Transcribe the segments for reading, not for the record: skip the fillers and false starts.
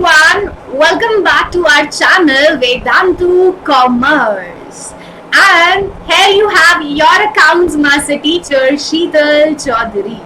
everyone, welcome back to our channel Vedantu Commerce. And here you have your accounts master teacher Sheetal Chaudhary.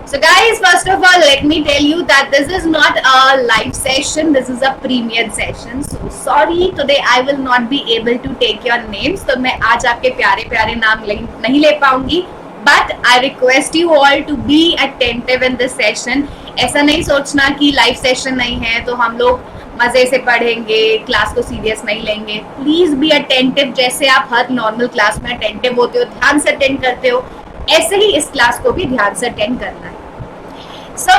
So guys, first of all, let me tell you that this is not a live session, this is a premiere session. So sorry, today I will not be able to take your names. तो मैं आज आपके प्यारे प्यारे नाम नहीं ले पाऊंगी. But I request you all to be attentive in this session. ऐसा नहीं सोचना कि लाइव सेशन नहीं है तो हम लोग मजे से पढ़ेंगे, क्लास को सीरियस नहीं लेंगे. Please be attentive. जैसे आप हर नॉर्मल क्लास में अटेंटिव होते हो, ध्यान से अटेंड करते हो, ऐसे ही इस क्लास को भी ध्यान से अटेंड करना है. So,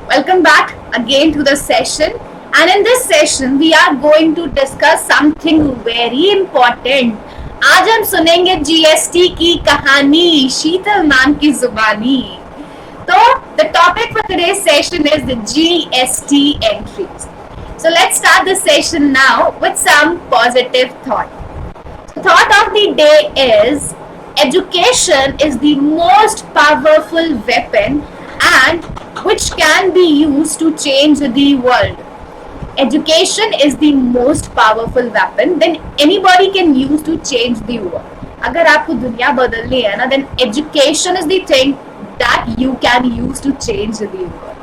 welcome back again to the session, and in this session we are going to discuss something very important. आज हम सुनेंगे जीएसटी की कहानी शीतल मैम की जुबानी. So, the topic for today's session is the GST entries. So, let's start the session now with some positive thought. The thought of the day is education is the most powerful weapon and which can be used to change the world. Education is the most powerful weapon then anybody can use to change the world. अगर आपको दुनिया बदलनी है ना, then education is the thing that you can use to change the world.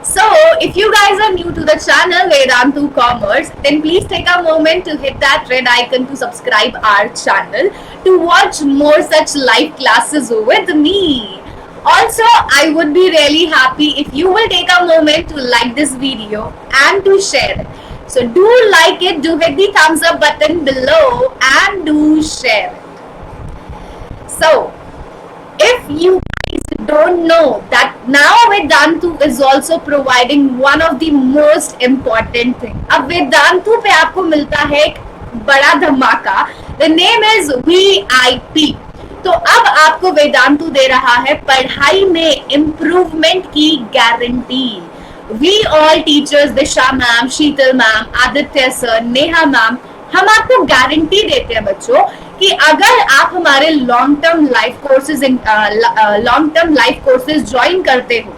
So, if you guys are new to the channel Vedantu Commerce, then please take a moment to hit that red icon to subscribe our channel to watch more such live classes with me. Also, I would be really happy if you will take a moment to like this video and to share it. So do like it, do hit the thumbs up button below and do share it. So, if you guys don't know that now Vedantu is also providing one of the most important thing. अब Vedantu पे आपको मिलता है एक बड़ा धमाका. The name is VIP. तो अब आपको वेदांतु दे रहा है पढ़ाई में इम्प्रूवमेंट की guarantee. We all teachers, Disha ma'am, Sheetal ma'am, Aditya sir, Neha ma'am, हम आपको गारंटी देते हैं बच्चों कि अगर आप हमारे long term life courses join करते हो,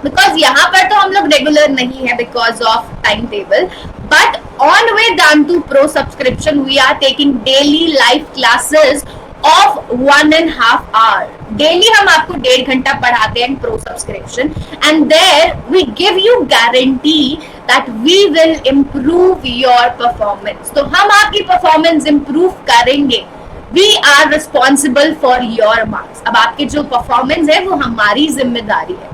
बिकॉज यहाँ पर तो हम लोग रेगुलर नहीं है because of time table, but on Vedantu pro subscription we are taking daily live classes of 1.5 hour. Daily हम आपको 1.5 घंटा पढ़ाते हैं pro subscription, and there we give you guarantee that we will improve your performance. तो हम आपकी performance improve करेंगे. We are responsible for your marks. अब आपके जो performance है वो हमारी जिम्मेदारी है.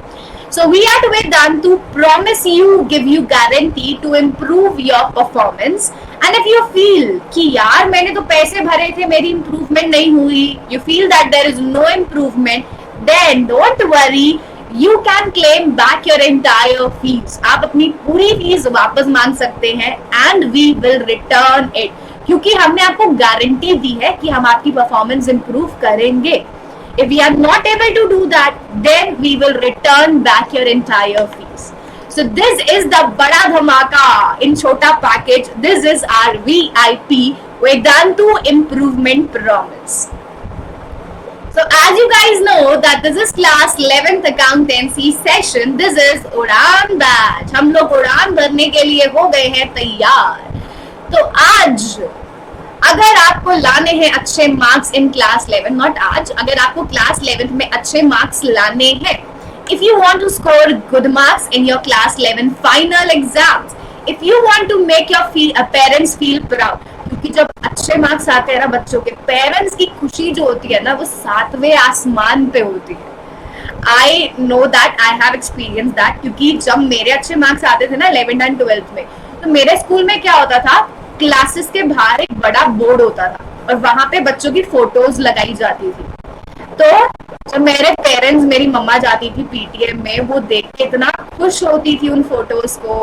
So we at Vedantu promise you, give you guarantee to improve your performance. And if you feel कि यार मैंने तो पैसे भरे थे, मेरी improvement नहीं हुई, you feel that there is no improvement, then don't worry, you can claim back your entire fees. आप अपनी पूरी फीस वापस मांग सकते हैं and we will return it. क्योंकि हमने आपको गारंटी दी है कि हम आपकी परफॉर्मेंस इंप्रूव करेंगे. If we are not able to do that, then we will return back your entire fees. So this is the bada dhamaka in chota package. This is our VIP Vedantu Improvement Promise. So as you guys know that this is class 11th accountancy session. This is उड़ान batch. हम लोग उड़ान भरने के लिए हो गए हैं तैयार. तो आज अगर आपको लाने हैं अच्छे मार्क्स इन क्लास 11, नॉट आज, अगर आपको क्लास 11 में अच्छे मार्क्स लाने हैं, if you want to score good marks in your class 11 final exams, if you want to make your parents feel proud, क्योंकि जब अच्छे मार्क्स आते हैं ना बच्चों के, पेरेंट्स की खुशी जो होती है ना वो 7वें आसमान पे होती है. I know that, I have experienced that. क्योंकि जब मेरे अच्छे मार्क्स आते थे ना 11th एंड 12th में, तो मेरे स्कूल में क्या होता था, क्लासेस के बाहर एक बड़ा बोर्ड होता था और वहां पे बच्चों की फोटोज लगाई जाती थी. तो जब मेरे पेरेंट्स, मेरी मम्मा जाती थी पीटीएम में, वो देख के इतना खुश होती थी उन फोटोज को.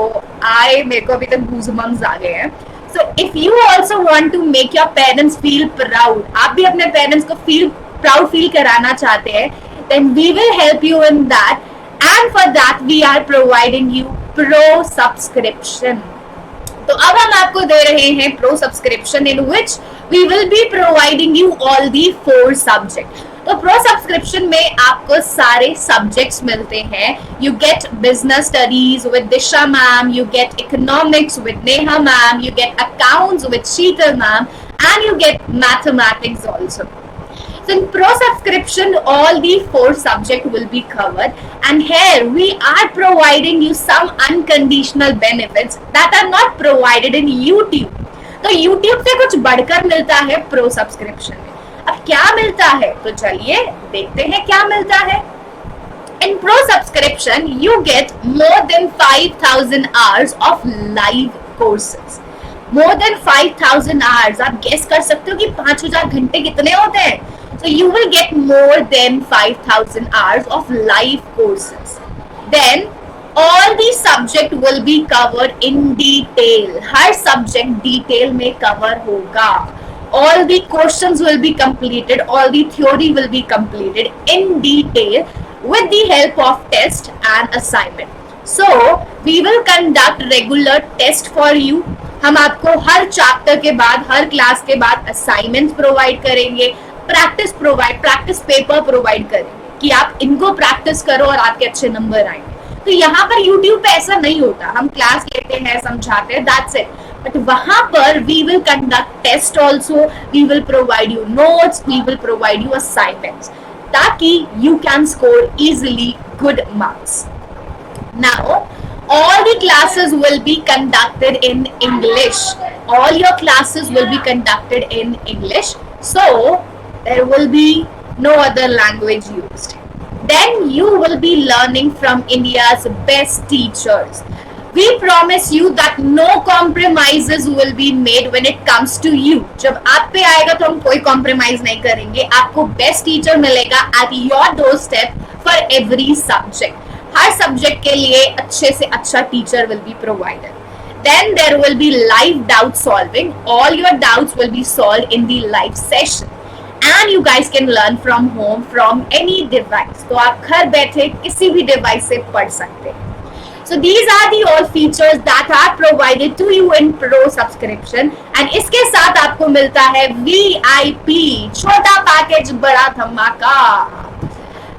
मेरे को अभी तक गूज़बम्स आ गए हैं. So if you also want to make your parents feel proud, आप भी अपने पेरेंट्स को प्राउड फील कराना चाहते हैं, then we will help you in that. And for that we are providing you pro subscription. तो अब हम आपको दे रहे हैं pro subscription in which we will be providing you all the 4 subject. तो प्रो सब्सक्रिप्शन में आपको सारे सब्जेक्ट्स मिलते हैं. You get business studies with Disha ma'am, you get economics with Neha ma'am, you get accounts with Sheetal ma'am, and you get mathematics also. So in pro subscription, all the 4 subjects will be covered, and here we are providing you some unconditional benefits that are not provided in YouTube. तो YouTube से कुछ बढ़कर मिलता है pro subscription में. अब क्या मिलता है, तो चलिए देखते हैं क्या मिलता है. In pro subscription, you get more than 5,000 hours of live courses. More than 5,000 hours. आप गेस कर सकते हो कि 5,000 घंटे कितने होते हैं. So you will get more than 5,000 hours of live courses. Then all the subject will be covered in detail. Her subject detail में cover होगा. All the questions will be completed. All the theory will be completed in detail with the help of test and assignment. So we will conduct regular test for you. हम आपको हर chapter के बाद, हर class के बाद assignments provide करेंगे, practice paper provide करेंगे कि आप इनको प्रैक्टिस करो और आपके अच्छे नंबर आएंगे. तो यहाँ पर YouTube पे ऐसा नहीं होता. हम क्लास लेते हैं, समझाते हैं, दैट्स इट. बट वहां पर we will conduct test also, we will provide you notes, we will provide you assignments, ताकि you can score easily good marks. Now, all the classes will be conducted in English. All your classes will be conducted in English. So, there will be no other language used. Then you will be learning from India's best teachers. We promise you that no compromises will be made when it comes to you. जब आप पे आएगा तो हम कोई compromise नहीं करेंगे. आपको best teacher मिलेगा at your doorstep for every subject. Her subject के लिए अच्छे से अच्छा teacher will be provided. Then there will be live doubt solving. All your doubts will be solved in the live session. And you guys can learn from home from any device. तो आप घर बैठे किसी भी device से पढ़ सकते हैं. So these are the all features that are provided to you in Pro subscription. And इसके साथ आपको मिलता है VIP, छोटा पैकेज बड़ा धमाका.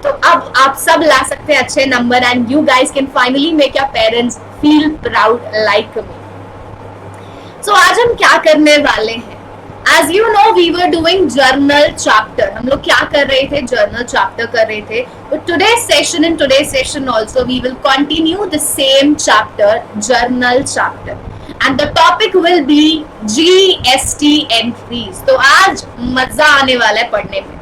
तो अब आप सब ला सकते हैं अच्छे number, and you guys can finally make your parents feel proud like me. So आज हम क्या करने वाले हैं? As you know, we were doing journal chapter. हम लोग क्या कर रहे थे? Journal chapter कर रहे थे. But in today's session also, we will continue the same chapter, journal chapter. And the topic will be GST entries. तो आज मजा आने वाला है पढ़ने में.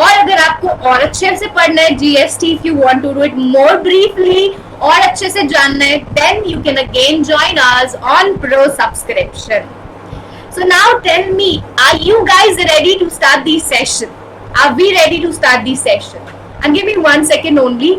और अगर आपको और अच्छे से पढ़ना है GST, if you want to do it more briefly और अच्छे से जानना है, then you can again join us on Pro subscription. So now tell me, are you guys ready to start the session? Are we ready to start the session? And give me 1 second only.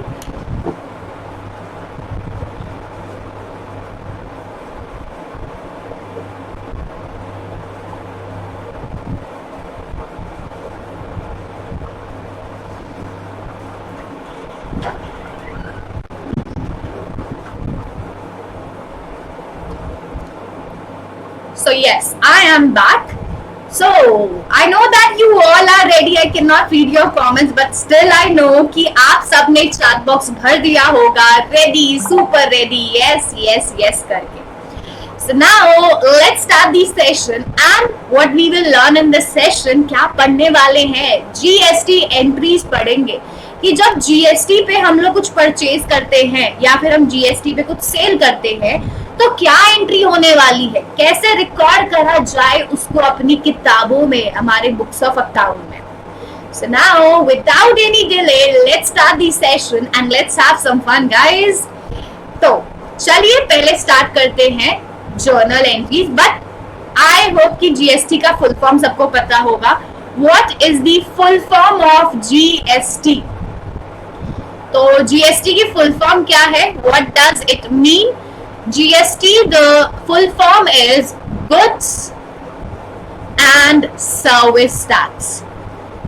So yes, I am back. So I know that you all are ready. I cannot read your comments, but still I know कि आप सब ने chat box भर दिया होगा. Ready, super ready. Yes, yes, yes करके. So now let's start the session. And what we will learn in this session, क्या पढ़ने वाले हैं? GST entries पढ़ेंगे. कि जब GST पे हम लोग कुछ परचेज करते हैं या फिर हम GST पे कुछ सेल करते हैं, तो क्या एंट्री होने वाली है, कैसे रिकॉर्ड करा जाए उसको अपनी किताबों में, हमारे बुक्स ऑफ अकाउंट में. So now without any delay, let's start the session and let's have some fun, guys. तो चलिए पहले स्टार्ट करते हैं journal entries. But I hope कि GST का फुल फॉर्म सबको पता होगा. What is the full form of GST? तो GST की फुल फॉर्म क्या है? What does it mean? GST, the full form is Goods and Service Tax.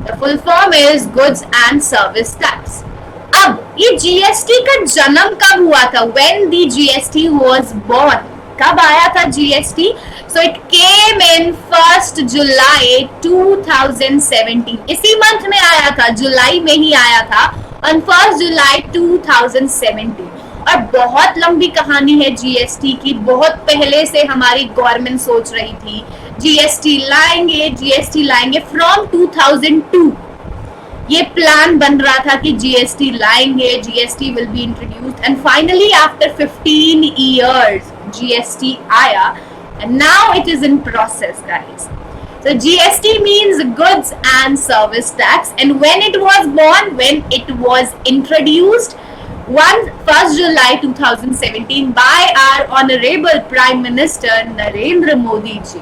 The full form is Goods and Service Tax. अब ये GST का जन्म कब हुआ था? When the GST was born? कब आया था जीएसटी? सो इट केम इन 1 जुलाई 2017. इसी मंथ में आया था, जुलाई में ही आया था, ऑन 1 जुलाई 2017. और बहुत लंबी कहानी है जीएसटी की. बहुत पहले से हमारी गवर्नमेंट सोच रही थी जीएसटी लाएंगे, जीएसटी लाएंगे. फ्रॉम 2002 ये प्लान बन रहा था कि जीएसटी लाएंगे, GST will be introduced, and finally after 15 years GST आया, and now it is in process, guys. So GST means goods and service tax, and when it was born, when it was introduced, 1 July 2017 by our honorable Prime Minister Narendra Modi ji.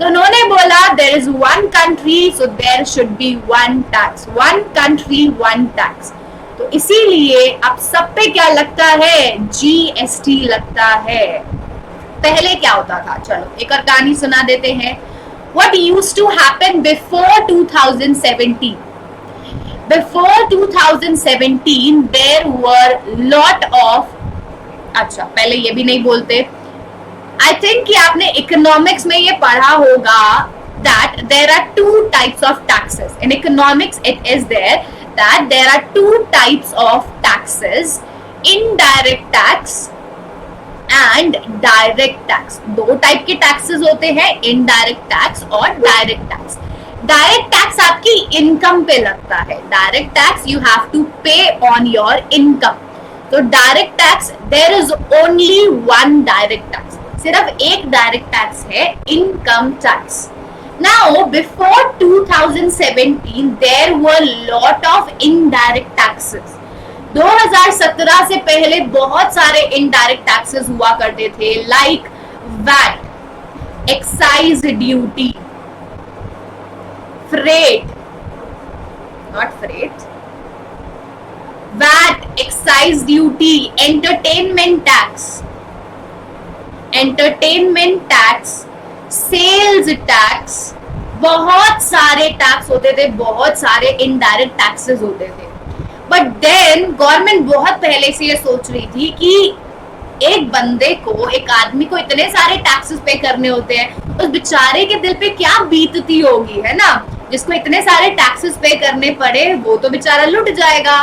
तो उन्होंने बोला there is one country, so there should be one tax. One country, one tax. तो इसीलिए अब सब पे क्या लगता है? जीएसटी लगता है. पहले क्या होता था? चलो एक और कहानी सुना देते हैं. What used to happen before 2017? Before 2017 there were lot of, अच्छा पहले ये भी नहीं बोलते. I think कि आपने इकोनॉमिक्स में ये पढ़ा होगा that there are two types of taxes. In economics it is there that there are two types of taxes, indirect tax and direct tax. दो टाइप के टैक्सेस होते हैं, इनडायरेक्ट टैक्स और डायरेक्ट टैक्स. डायरेक्ट टैक्स आपकी income पे लगता है. Direct tax you have to pay on your income. तो direct tax there is only one direct tax. सिर्फ एक डायरेक्ट टैक्स है, income tax. Now before 2017 there were lot of indirect taxes. 2017 से पहले बहुत सारे इनडायरेक्ट टैक्सेस हुआ करते थे, like VAT, excise duty, freight, not freight, VAT, excise duty, entertainment tax, sales tax. बहुत सारे टैक्स होते थे, बहुत सारे इनडायरेक्ट टैक्सेस होते थे. बट देन गवर्नमेंट बहुत पहले से ये सोच रही थी कि एक बंदे को, एक आदमी को इतने सारे टैक्सेस पे करने होते हैं, उस बेचारे के दिल पे क्या बीतती होगी, है ना? जिसको इतने सारे टैक्सेस पे करने पड़े वो तो बेचारा लुट जाएगा.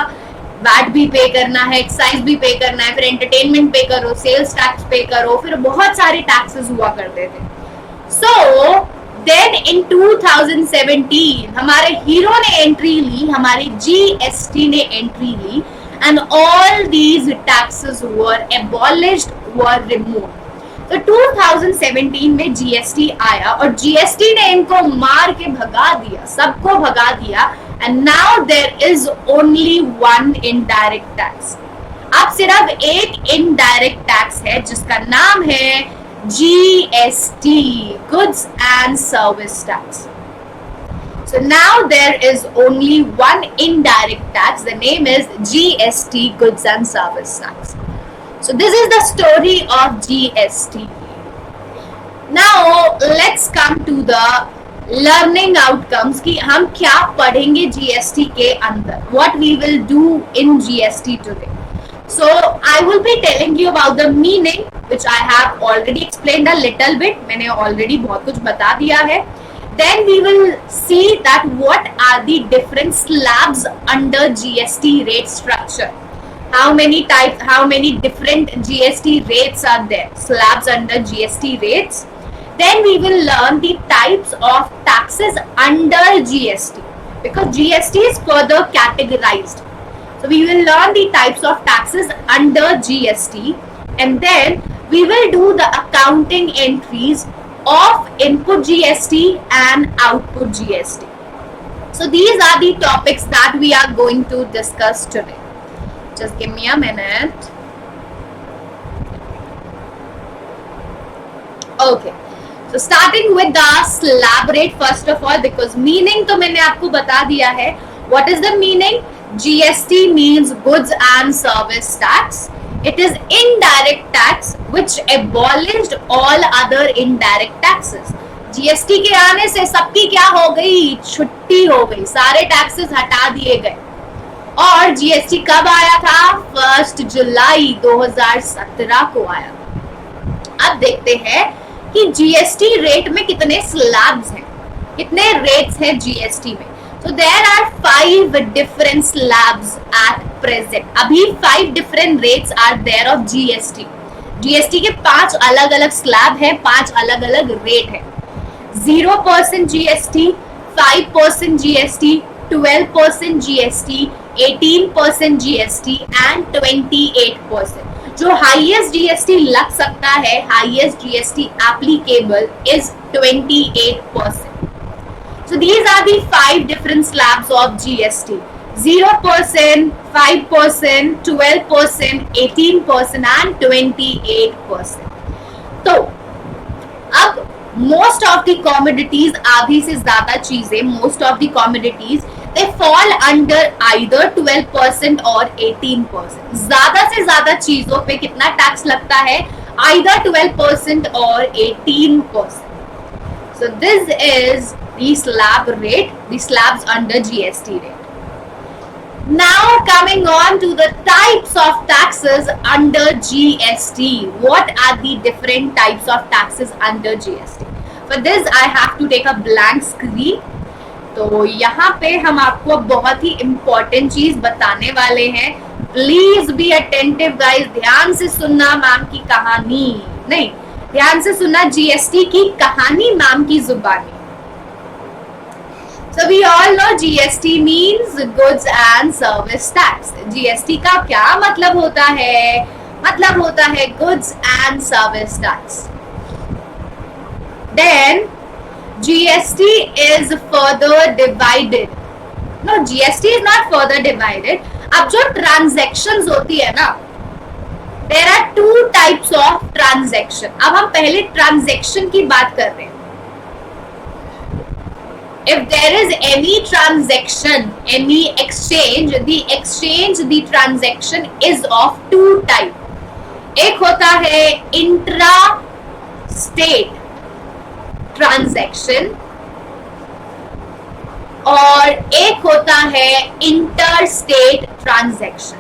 वैट भी पे करना है, एक्साइज भी पे करना है, फिर एंटरटेनमेंट पे करो, सेल्स टैक्स पे करो, फिर बहुत सारे टैक्सेस हुआ करते थे. सो देन इन 2017 हमारे हीरो ने एंट्री ली, हमारी जीएसटी ने एंट्री ली, and all these taxes were abolished, were removed. तो 2017 में जीएसटी आया और जीएसटी ने इनको मार के भगा दिया, सबको भगा दिया, and now there is only one indirect tax. अब सिर्फ एक इनडायरेक्ट टैक्स है जिसका नाम है GST, goods and service tax. So now there is only one indirect tax. The name is GST, goods and service tax. So this is the story of GST. Now let's come to the learning outcomes कि हम क्या पढ़ेंगे GST के अंदर. What we will do in GST today. So I will be telling you about the meaning, which I have already explained a little bit. मैंने already बहुत कुछ बता दिया है. Then we will see that what are the different slabs under GST rate structure. How many types, how many different GST rates are there? Slabs under GST rates. Then we will learn the types of taxes under GST, because GST is further categorized. So we will learn the types of taxes under GST, and then we will do the accounting entries of input GST and output GST. So these are the topics that we are going to discuss today. Just give me a minute. Okay. So starting with the slab rate first of all, because meaning तो मैंने आपको बता दिया है. What is the meaning? GST means goods and service tax. It is indirect tax which abolished all other indirect taxes. GST के आने से सबकी क्या हो गई? छुट्टी हो गई, सारे टैक्सेस हटा दिए गए. और GST कब आया था? 1 जुलाई 2017 को आया. अब देखते हैं कि जीएसटी रेट में कितने स्लैब्स हैं, कितने रेट्स हैं जीएसटी में. So there are 5 different slabs at present. अभी 5 different rates are there of GST. GST के 5 अलग अलग स्लैब है, 5 अलग अलग रेट है. 0% GST, 5% GST, 12% GST, 18% GST and 28%. जो हाईएस्ट GST लग सकता है, highest GST applicable is 28%. So these are the 5 different slabs of GST. 0%, 5%, 12%, 18% and 28%. तो अब most of the commodities, आधी से ज्यादा चीजें, most of the commodities they fall under either 12% और 18%. ज्यादा से ज्यादा चीजों पे कितना टैक्स लगता है? Either 12% और 18%. So this is the slab rate, the slabs under GST rate. Now coming on to the types of taxes under GST. What are the different types of taxes under GST? For this I have to take a blank screen. तो यहाँ पे हम आपको बहुत ही important चीज बताने वाले हैं. Please be attentive guys. ध्यान से सुनना मैम की कहानी, नहीं ध्यान से सुनना जीएसटी की कहानी मैम की जुबानी. So we all know GST means goods and service tax. GST का क्या मतलब होता है? मतलब होता है goods and service tax. Then GST is further divided. No, GST is not further divided. अब जो transactions होती है ना, there are 2 types of transaction. अब हम पहले transaction की बात कर रहे हैं. If there is any transaction, any exchange, the transaction is of 2 type. एक होता है intra-state transaction और एक होता है interstate transaction.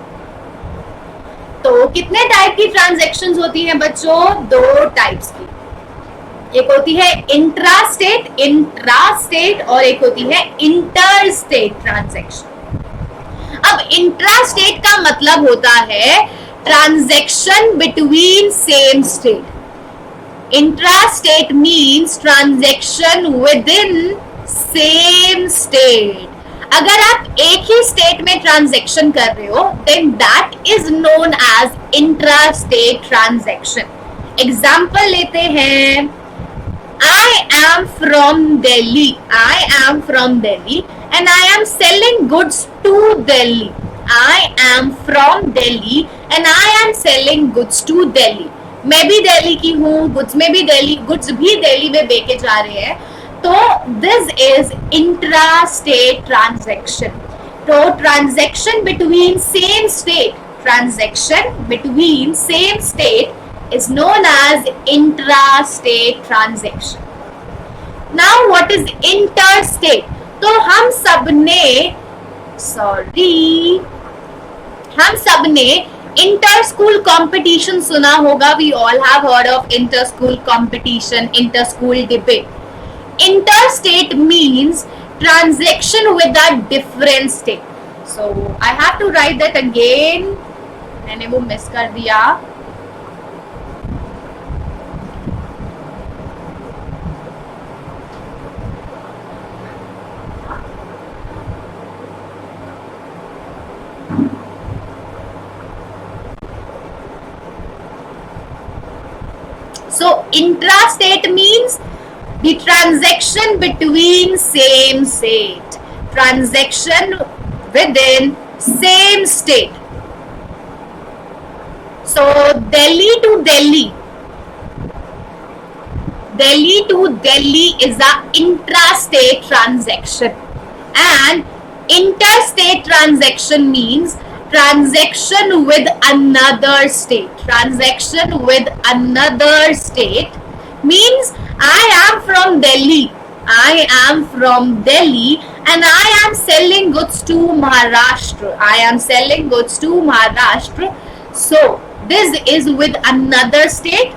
तो कितने टाइप की ट्रांजैक्शंस होती हैं बच्चों? 2 टाइप्स की. एक होती है इंट्रास्टेट और एक होती है इंटरस्टेट ट्रांजैक्शन. अब इंट्रास्टेट का मतलब होता है transaction between same state. Intrastate means transaction with in same state. अगर आप एक ही स्टेट में ट्रांजैक्शन कर रहे हो then that is known as intrastate transaction. Example लेते हैं. I am from Delhi. I am from Delhi and I am selling goods to Delhi. I am from Delhi and I am selling goods to Delhi. मैं भी दिल्ली की हूँ, goods में भी Delhi, goods भी दिल्ली में बेचे जा रहे हैं. तो this is intra-state transaction. तो transaction between same state, transaction between same state is known as intra-state transaction. Now what is interstate? तो हम सबने इंटर स्कूल कंपटीशन सुना होगा. We all have heard of inter school competition, inter school debate. Interstate means transaction with a different state. So I have to write that again. मैंने वो miss कर दिया. So intrastate means the transaction between same state, transaction within same state. So Delhi to Delhi is a intrastate transaction, and interstate transaction means transaction with another state. Transaction with another state means I am from Delhi and I am selling goods to Maharashtra. So this is with another state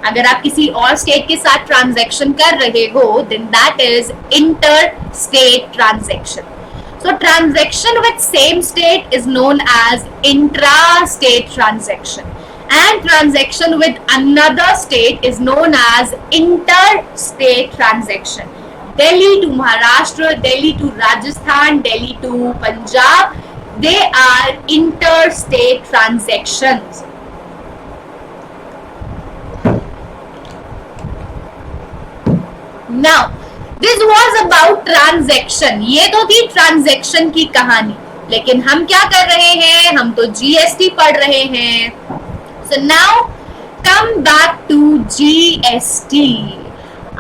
अगर आप किसी और state के साथ transaction कर रहे हो then that is inter state transaction. So transaction with same state is known as intra-state transaction, and transaction with another state is known as interstate transaction. Delhi to Maharashtra, Delhi to Rajasthan, Delhi to Punjab, they are interstate transactions. Now this was about transaction. ये तो थी transaction की कहानी, लेकिन हम क्या कर रहे हैं, हम तो जीएसटी पढ़ रहे हैं. So now come back to GST.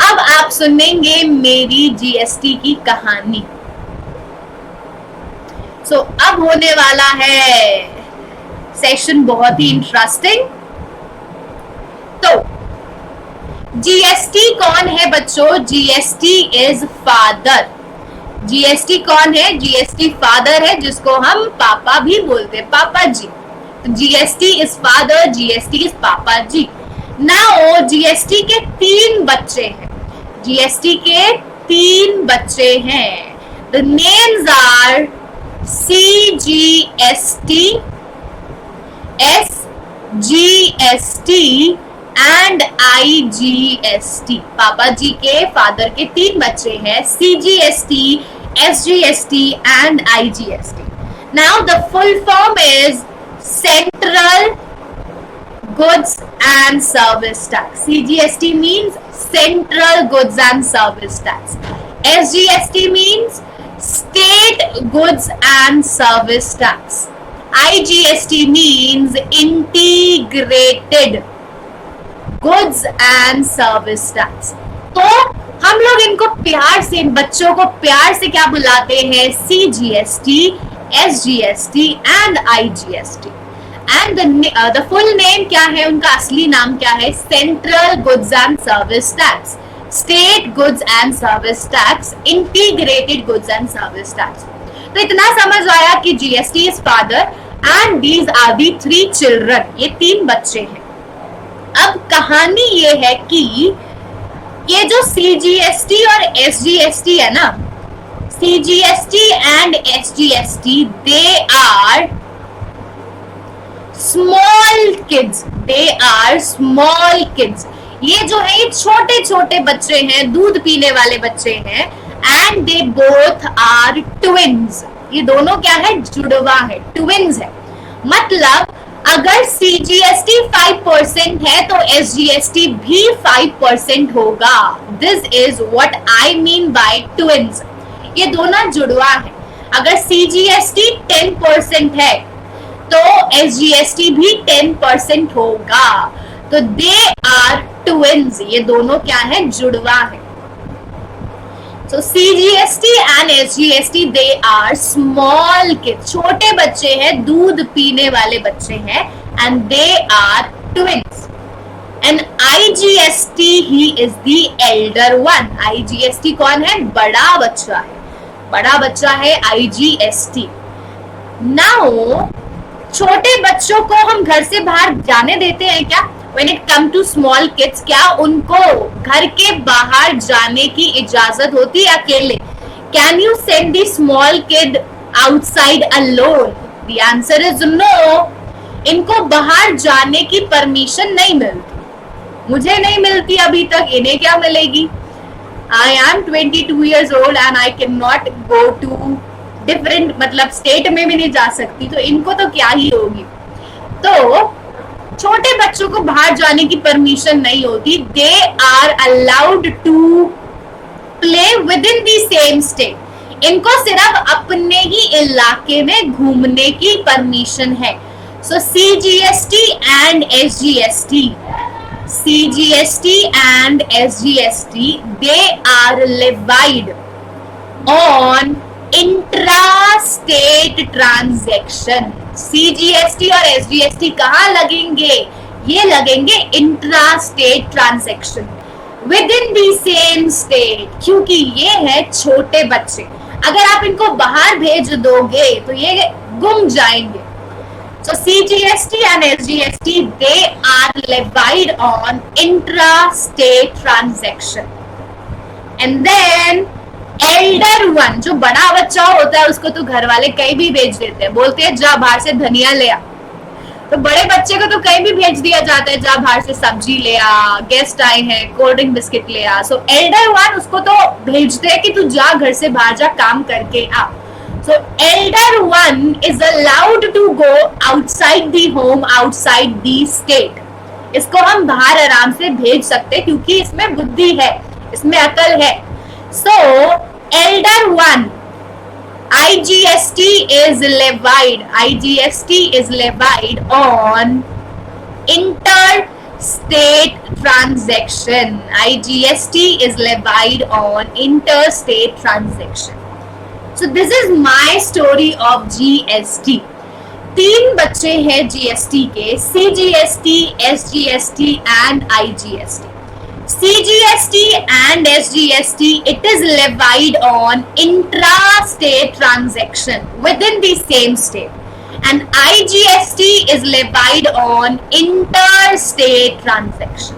अब आप सुनेंगे मेरी जीएसटी की कहानी. सो अब होने वाला है सेशन बहुत ही इंटरेस्टिंग. तो जीएसटी कौन है बच्चों? GST is father. जीएसटी कौन है? जीएसटी फादर है, जिसको हम पापा भी बोलते हैं, पापा जी. तो GST is father, GST is पापा जी. नाउ जीएसटी के 3 बच्चे हैं. जीएसटी के 3 बच्चे हैं. The names are CGST, SGST and IGST. पापा जी के फादर के 3 बच्चे हैं, CGST, SGST and IGST. Now the full form is central goods and service tax. CGST means central goods and service tax. SGST means state goods and service tax. IGST means integrated goods and service tax. तो हम लोग इनको प्यार से, इन बच्चों को प्यार से क्या बुलाते हैं? CGST, SGST and IGST. And the full name क्या है, उनका असली नाम क्या है? Central goods and service tax, state goods and service tax, integrated goods and service tax. तो इतना समझ आया कि GST is father and these are the 3 children. ये 3 बच्चे हैं. अब कहानी ये है कि ये जो सीजीएसटी और एसजीएसटी है ना, CGST and SGST, they are small kids. They are small kids. ये जो है ये छोटे छोटे बच्चे हैं, दूध पीने वाले बच्चे हैं. And they both are twins. ये दोनों क्या है? जुड़वा है, ट्विन्स है. मतलब अगर सीजीएसटी 5% है तो एसजीएसटी भी 5% होगा. This is what I mean by twins. ये दोनों जुड़वा है. अगर सीजीएसटी 10% है तो एसजीएसटी भी 10% होगा. तो दे आर ट्विन्स. ये दोनों क्या है? जुड़वा है. So CGST and SGST they are small kids. छोटे बच्चे हैं, दूध पीने वाले बच्चे हैं, and they are twins. And IGST he is the elder one. IGST कौन है? बड़ा बच्चा है. बड़ा बच्चा है IGST. Now छोटे बच्चों को हम घर से बाहर जाने देते हैं क्या? When it come to small kids, क्या उनको घर के बाहर जाने की इजाजत होती है अकेले? Can you send the small kid outside alone? The answer is no. इनको बाहर जाने की परमिशन नहीं मिलती. मुझे नहीं मिलती अभी तक, इन्हें क्या मिलेगी? I am 22 years old and I cannot go to different, मतलब स्टेट में भी नहीं जा सकती, तो इनको तो क्या ही होगी. तो छोटे बच्चों को बाहर जाने की परमिशन नहीं होती. They are allowed to play with in the same state. इनको सिर्फ अपने ही इलाके में घूमने की परमिशन है. So CGST and SGST, CGST and SGST, they are levied on intra state transaction. CGST और एसजीएसटी कहाँ लगेंगे? ये लगेंगे intra state transaction with in the same state, क्योंकि ये है छोटे बच्चे. अगर आप इनको बाहर भेज दोगे तो ये गुम जाएंगे. So CGST and SGST, they are levied on intra-state transaction. And then Elder one, जो बड़ा बच्चा होता है उसको तो घर वाले कहीं भी भेज देते हैं, बोलते हैं जा बाहर से धनिया ले आ। तो बड़े बच्चे को तो कहीं भी भेज दिया जाता है, जा बाहर से सब्जी ले आ, गेस्ट आए हैं कोल्ड ड्रिंक बिस्किट ले आ। सो एल्डर वन उसको तो भेजते हैं कि तू जा घर से बाहर जा काम करके आ। So elder one is allowed to go outside the home, outside the state. इसको हम बाहर आराम से भेज सकते हैं क्योंकि इसमें बुद्धि है, इसमें अकल है। So elder one, IGST is levied. IGST is levied on interstate transaction. IGST is levied on interstate transaction. So this is my story of GST. 3 बच्चे हैं GST के, CGST, SGST and IGST. CGST and SGST, it is levied on intra-state transaction within the same state, and IGST is levied on interstate transaction.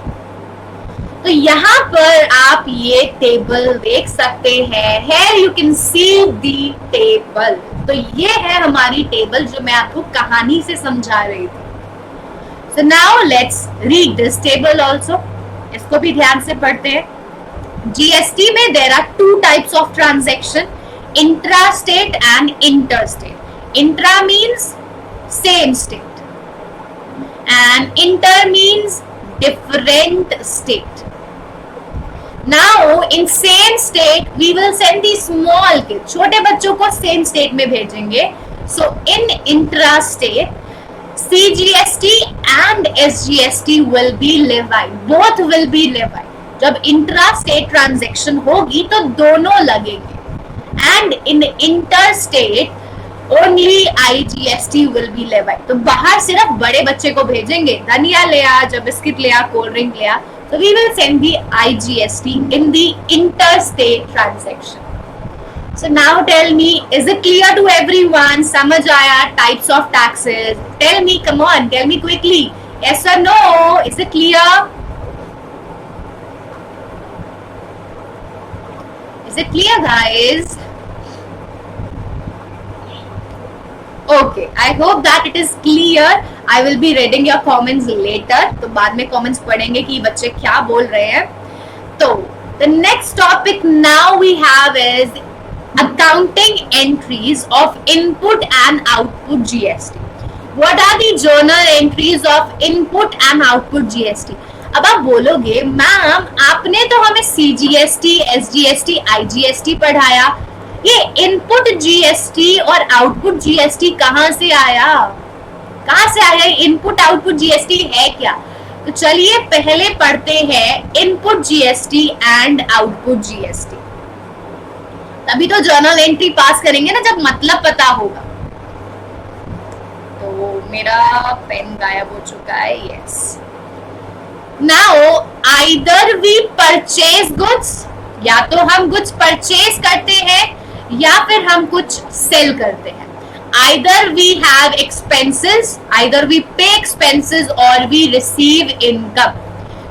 तो यहाँ पर आप ये table देख सकते हैं, here you can see the table. तो ये है हमारी टेबल जो मैं आपको कहानी से समझा रही थी. So now let's read this table also. इसको भी ध्यान से पढ़ते हैं. GST में there are 2 types of transaction, intra-state and interstate. Intra means same state and inter means different state. Now in same state we will send the small kids, छोटे बच्चों को same state में भेजेंगे. So in intra-state, CGST and SGST will be levied. Both will be levied. जब intra-state transaction होगी तो दोनों लगेंगे. And in interstate only IGST will be levied. तो बाहर सिर्फ बड़े बच्चे को भेजेंगे, धनिया ले आ, जब बिस्किट ले आ, कोल्ड ड्रिंक ले आ. So we will send the IGST in the interstate transaction. So now tell me, is it clear to everyone? समझ आया types of taxes? Tell me, come on, tell me quickly. Yes or no? Is it clear? Is it clear, guys? Okay, I hope that it is clear. I will be reading your comments later. तो बाद में comments पढ़ेंगे कि बच्चे क्या बोल रहे हैं. तो the next topic now we have is accounting entries of input and output GST. What are the journal entries of input and output GST? अब आप बोलोगे मैम आपने तो हमें CGST, SGST, IGST पढ़ाया, ये इनपुट GST और आउटपुट GST कहाँ से आया? कहाँ से आया? इनपुट आउटपुट GST है क्या? तो चलिए पहले पढ़ते हैं input GST and output GST. तभी तो जर्नल एंट्री पास करेंगे ना जब मतलब पता होगा. तो मेरा पेन गायब हो चुका है. Yes. Now either we purchase goods, या तो हम गुड्स परचेज करते हैं या फिर हम कुछ सेल करते हैं. Either we have expenses, either we pay expenses और वी रिसीव इनकम.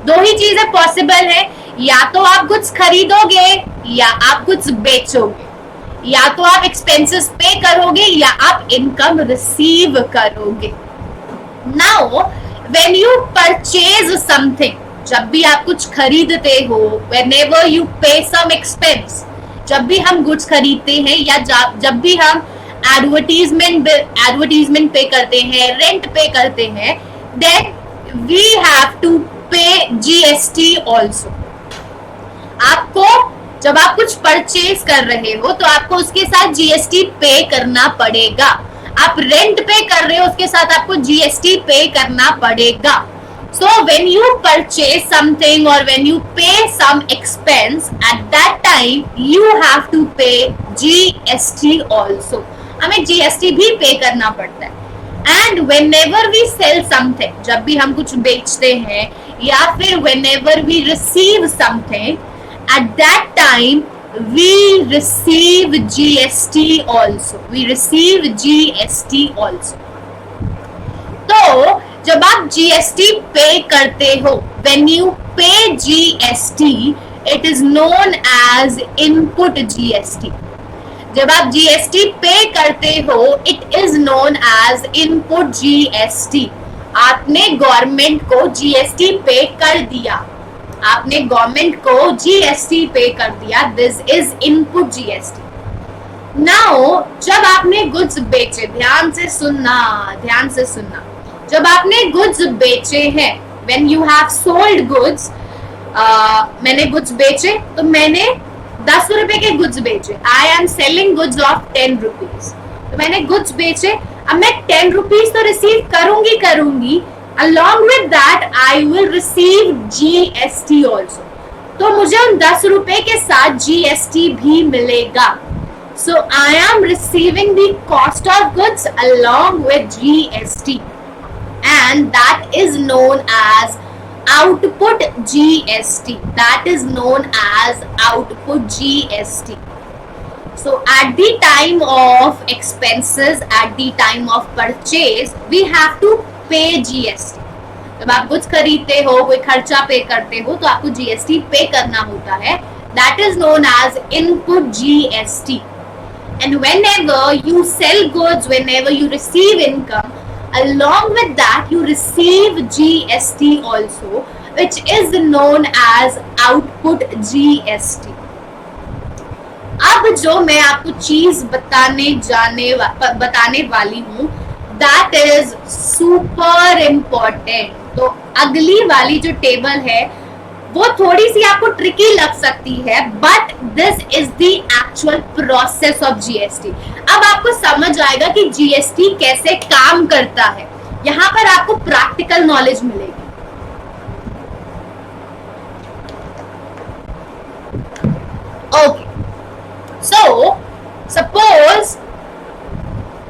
2 ही चीजें पॉसिबल है, या तो आप गुड्स खरीदोगे या आप गुड्स बेचोगे, या तो आप एक्सपेंसेस पे करोगे या आप इनकम रिसीव करोगे. Now when you purchase something, जब भी आप कुछ खरीदते हो, व्हेनेवर यू पे सम एक्सपेंस, जब भी हम गुड्स खरीदते हैं या जब भी हम एडवर्टीजमेंट पे करते हैं, रेंट पे करते हैं, देन वी हैव टू पे GST ऑल्सो. आपको जब आप कुछ परचेज कर रहे हो तो आपको उसके साथ GST पे करना पड़ेगा. आप रेंट पे कर रहे हो उसके साथ आपको GST पे करना पड़ेगा. So when you purchase something or when you pay some expense, at that time you have to pay GST also. हमें GST भी पे करना पड़ता है. And whenever we sell something, जब भी हम कुछ बेचते हैं या फिर whenever we receive something, at that time we receive GST also. We receive GST also. जब आप जीएसटी पे करते हो, when you pay GST, it is known as input GST. जब आप जीएसटी पे करते हो, it is known as input GST. आपने government को जीएसटी पे कर दिया, आपने गवर्नमेंट को जीएसटी पे कर दिया, this is input GST. Now जब आपने गुड्स बेचे, ध्यान से सुनना, ध्यान से सुनना, जब आपने गुड्स बेचे हैं, when you have sold goods, मैंने गुड्स बेचे, तो मैंने 10 रुपए के गुड्स बेचे, I am selling goods of 10 rupees, तो मैंने गुड्स बेचे, अब मैं 10 रुपीज तो रिसीव करूंगी, along with that I will receive GST also, तो मुझे उन 10 रुपए के साथ GST भी मिलेगा। So I am receiving the cost of goods along with GST, and that is known as output GST. That is known as output GST. So at the time of expenses, at the time of purchase, we have to पे GST. जब आप कुछ खरीदते हो, कोई खर्चा पे करते हो, तो आपको जीएसटी पे करना होता है, that is known as input GST. And whenever you sell goods, whenever you receive income, along with that you receive GST also, which is known as output GST। अब जो मैं आपको चीज बताने वाली हूँ, दैट इज सुपर इम्पोर्टेंट। तो अगली वाली जो टेबल है वो थोड़ी सी आपको ट्रिकी लग सकती है, but this is the actual process of GST. अब आपको समझ आएगा कि जीएसटी कैसे काम करता है, यहां पर आपको प्रैक्टिकल नॉलेज मिलेगी। Okay, so suppose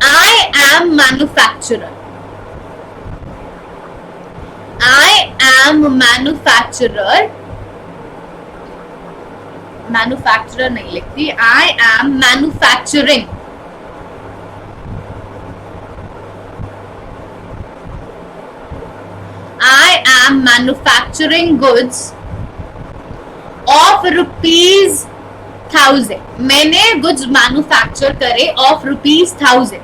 I am manufacturer. I am manufacturer. Manufacturer नहीं लिखती, I am manufacturing. I am manufacturing goods of ₹1000. मैंने गुड्स मैन्युफैक्चर करे of ₹1000.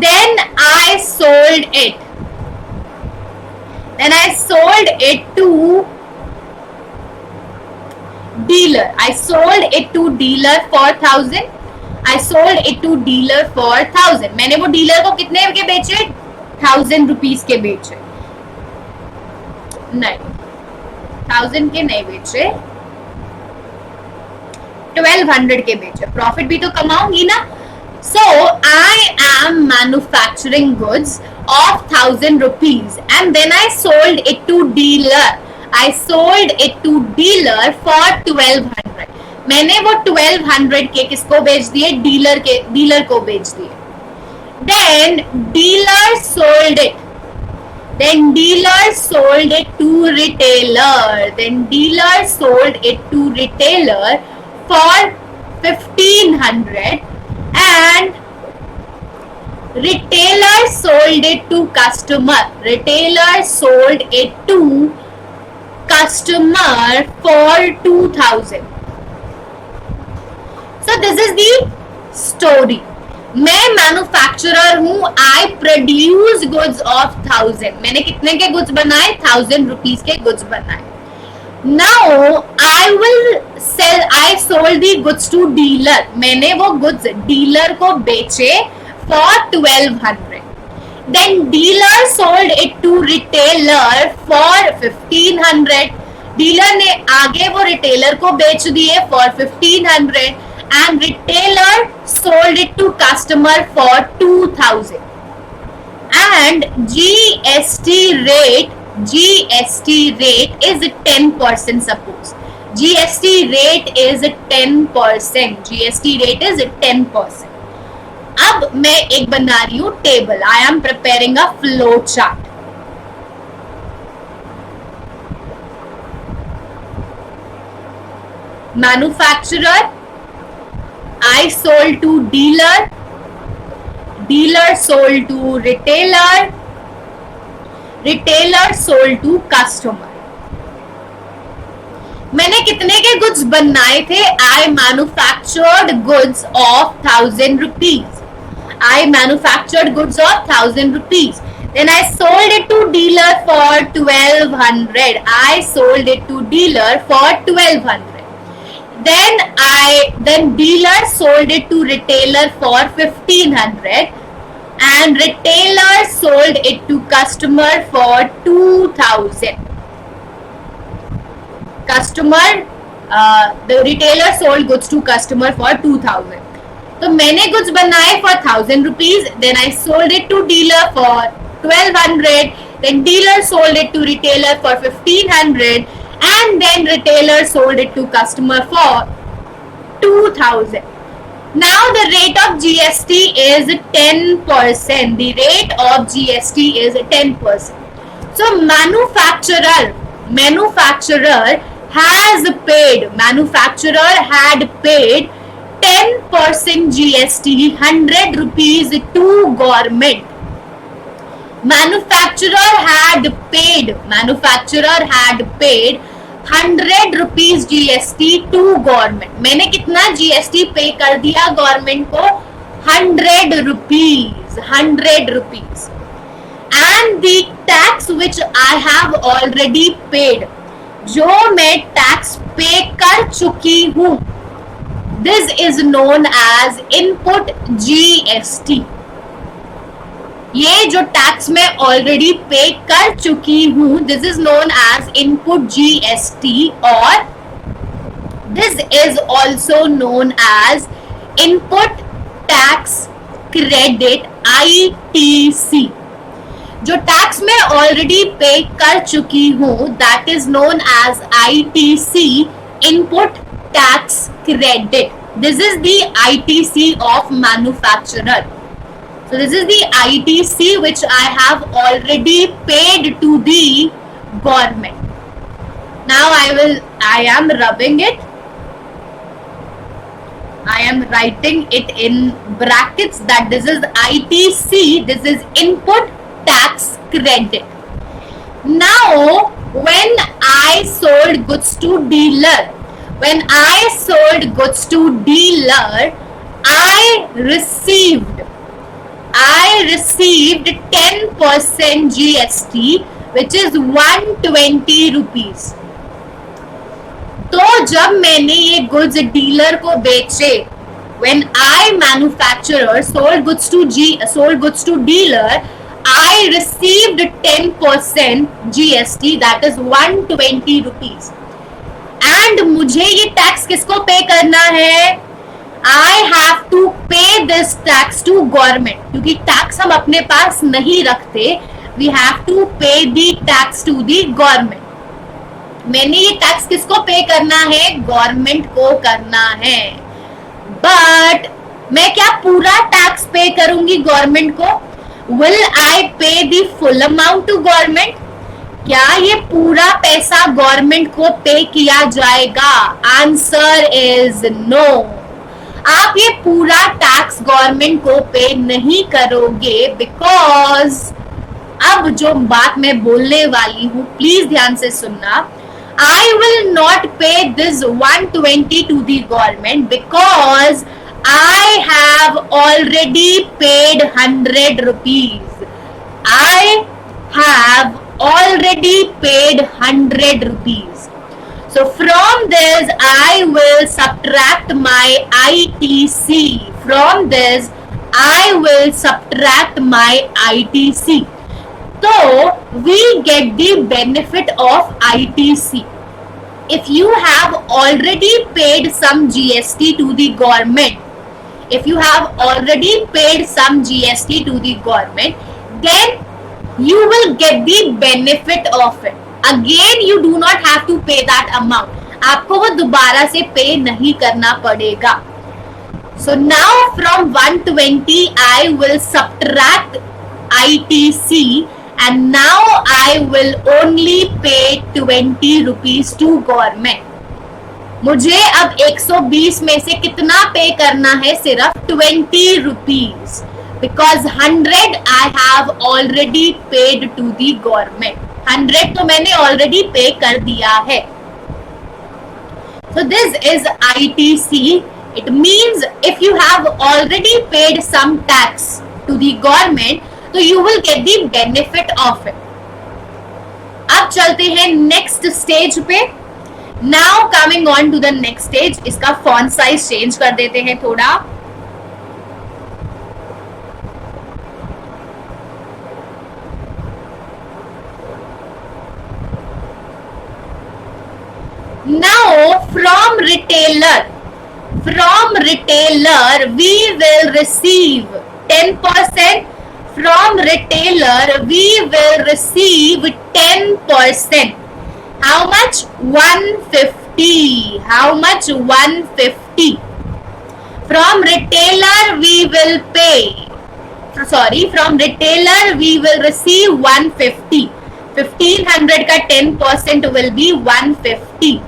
Then I sold it. Then I sold it to dealer. I sold it to dealer for 1000. I sold it to dealer for 1000. मैंने वो dealer को कितने के बेचे? 1000 rupees के बेचे। नहीं, 1000 के नहीं बेचे, 1200 के बेचे। प्रॉफिट भी तो कमाऊंगी ना। So I am manufacturing goods of 1000 rupees and then I sold it to dealer. I sold it to dealer for 1200. मैंने वो 1200 के किसको बेच दिए? डीलर को बेच दिए। Then dealer sold it. Then dealer sold it to retailer. Then dealer sold it to retailer for 1500. And retailer sold it to customer. Retailer sold it to customer for 2000. So this is the story. मैं manufacturer हूँ, I produce goods of 1000। मैंने कितने के goods बनाए? 1000 rupees के goods बनाए। Now I will sell. I sold the goods to dealer. मैंने वो goods डीलर को बेचे for 1200. Then dealer sold it to retailer for 1500. Dealer ने आगे वो रिटेलर को बेच दिए for 1500 and retailer sold it to customer for 2000. And GST rate is 10%. Suppose GST rate is 10%. GST rate is 10%. अब मैं एक बना रही हूं table. I am preparing a flow chart. Manufacturer, I sold to dealer, dealer sold to retailer, retailer sold to customer. मैंने कितने के goods बनाए थे? I manufactured goods of 1000 rupees. I manufactured goods of 1000 rupees. Then I sold it to dealer for 1200. I sold it to dealer for 1200. Then dealer sold it to retailer for 1500, and retailer sold it to customer for 2000. The retailer sold goods to customer for 2000. तो मैंने goods बनाए for 1000 rupees, then I sold it to dealer for 1200, then dealer sold it to retailer for 1500, and then retailer sold it to customer for 2000. Now the rate of GST is 10%. The rate of GST is 10%. So manufacturer had paid 10% GST, 100 rupees to government. Manufacturer had paid 100 rupees GST to government. मैंने कितना GST पे कर दिया government को? 100 rupees. And the tax which I have already paid, जो मैं tax पे कर चुकी हूँ, this is known as input GST. ये जो टैक्स मैं ऑलरेडी पे कर चुकी हूँ, this is known as input GST, और this is also known as input tax credit ITC. जो टैक्स मैं ऑलरेडी पे कर चुकी हूँ, that is known as ITC, input tax credit. This is the ITC of manufacturer. So this is the ITC which I have already paid to the government. Now I am rubbing it. I am writing it in brackets that this is ITC, this is input tax credit. Now when I sold goods to dealer, I received 10% GST, which is 120 rupees. तो जब मैंने ये goods dealer को बेचे, when I manufacturer sold goods to dealer, I received 10% GST, that is 120 rupees. And मुझे ये tax किसको pay करना है? I have to pay this tax to government, क्योंकि टैक्स हम अपने पास नहीं रखते. We have to pay the tax to the government. मैंने ये टैक्स किसको पे करना है? गवर्नमेंट को करना है. बट मैं क्या पूरा टैक्स पे करूंगी गवर्नमेंट को? Will I pay the full amount to government? क्या ये पूरा पैसा गवर्नमेंट को पे किया जाएगा? Answer is no. आप ये पूरा टैक्स गवर्नमेंट को पे नहीं करोगे, बिकॉज अब जो बात मैं बोलने वाली हूँ प्लीज ध्यान से सुनना. I will not pay this 120 to the government because I have already paid 100 rupees. I have already paid 100 rupees. So from this I will subtract my ITC. From this I will subtract my ITC. So we get the benefit of ITC. If you have already paid some GST to the government, then you will get the benefit of it. Again, you do not have to pay that amount. आपको वो दोबारा से पे नहीं करना पड़ेगा. So now from 120 I will subtract ITC. And now I will only pay 20 rupees to government. मुझे अब 120 में से कितना पे करना है? सिर्फ 20 rupees. because 100 I have already paid to the government. 100 तो मैंने already pay कर दिया है. So this is ITC. It means if you have already paid some tax to the government, so you will get the benefit of it. अब चलते हैं next stage पे. Now coming on to the next stage, इसका font size change कर देते हैं थोड़ा. Now from retailer we will receive 10%. From retailer we will receive 10%. How much? 150. How much? 150. From retailer we will pay. From retailer we will receive 150. 1500 का 10% will be 150.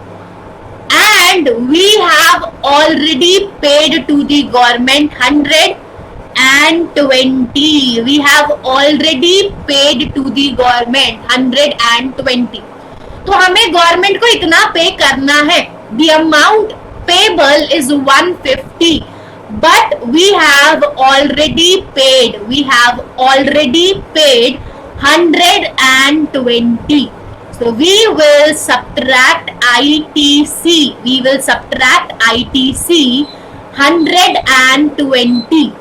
And we have already paid to the government 120. We have already paid to the government 120. तो हमें government को इतना पे करना है. The amount payable is 150, but we have already paid. We have already paid 120. So we will subtract ITC. We will subtract ITC 120.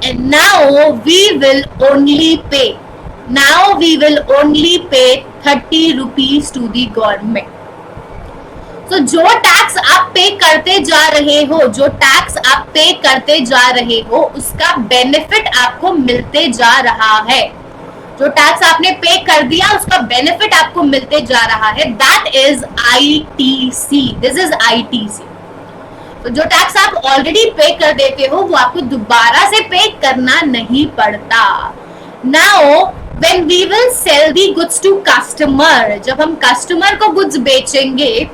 And now we will only pay. Now we will only pay 30 rupees to the government. So जो tax आप पे करते जा रहे हो, उसका benefit आपको मिलते जा रहा है. जो टैक्स आपने पे कर दिया उसका बेनिफिट आपको मिलते जा रहा है. That is ITC. This is ITC. तो जो टैक्स आप ऑलरेडी पे कर देते हो वो आपको दोबारा से पे करना नहीं पड़ता. Now when we will sell the goods to customer, जब हम कस्टमर को गुड्स बेचेंगे,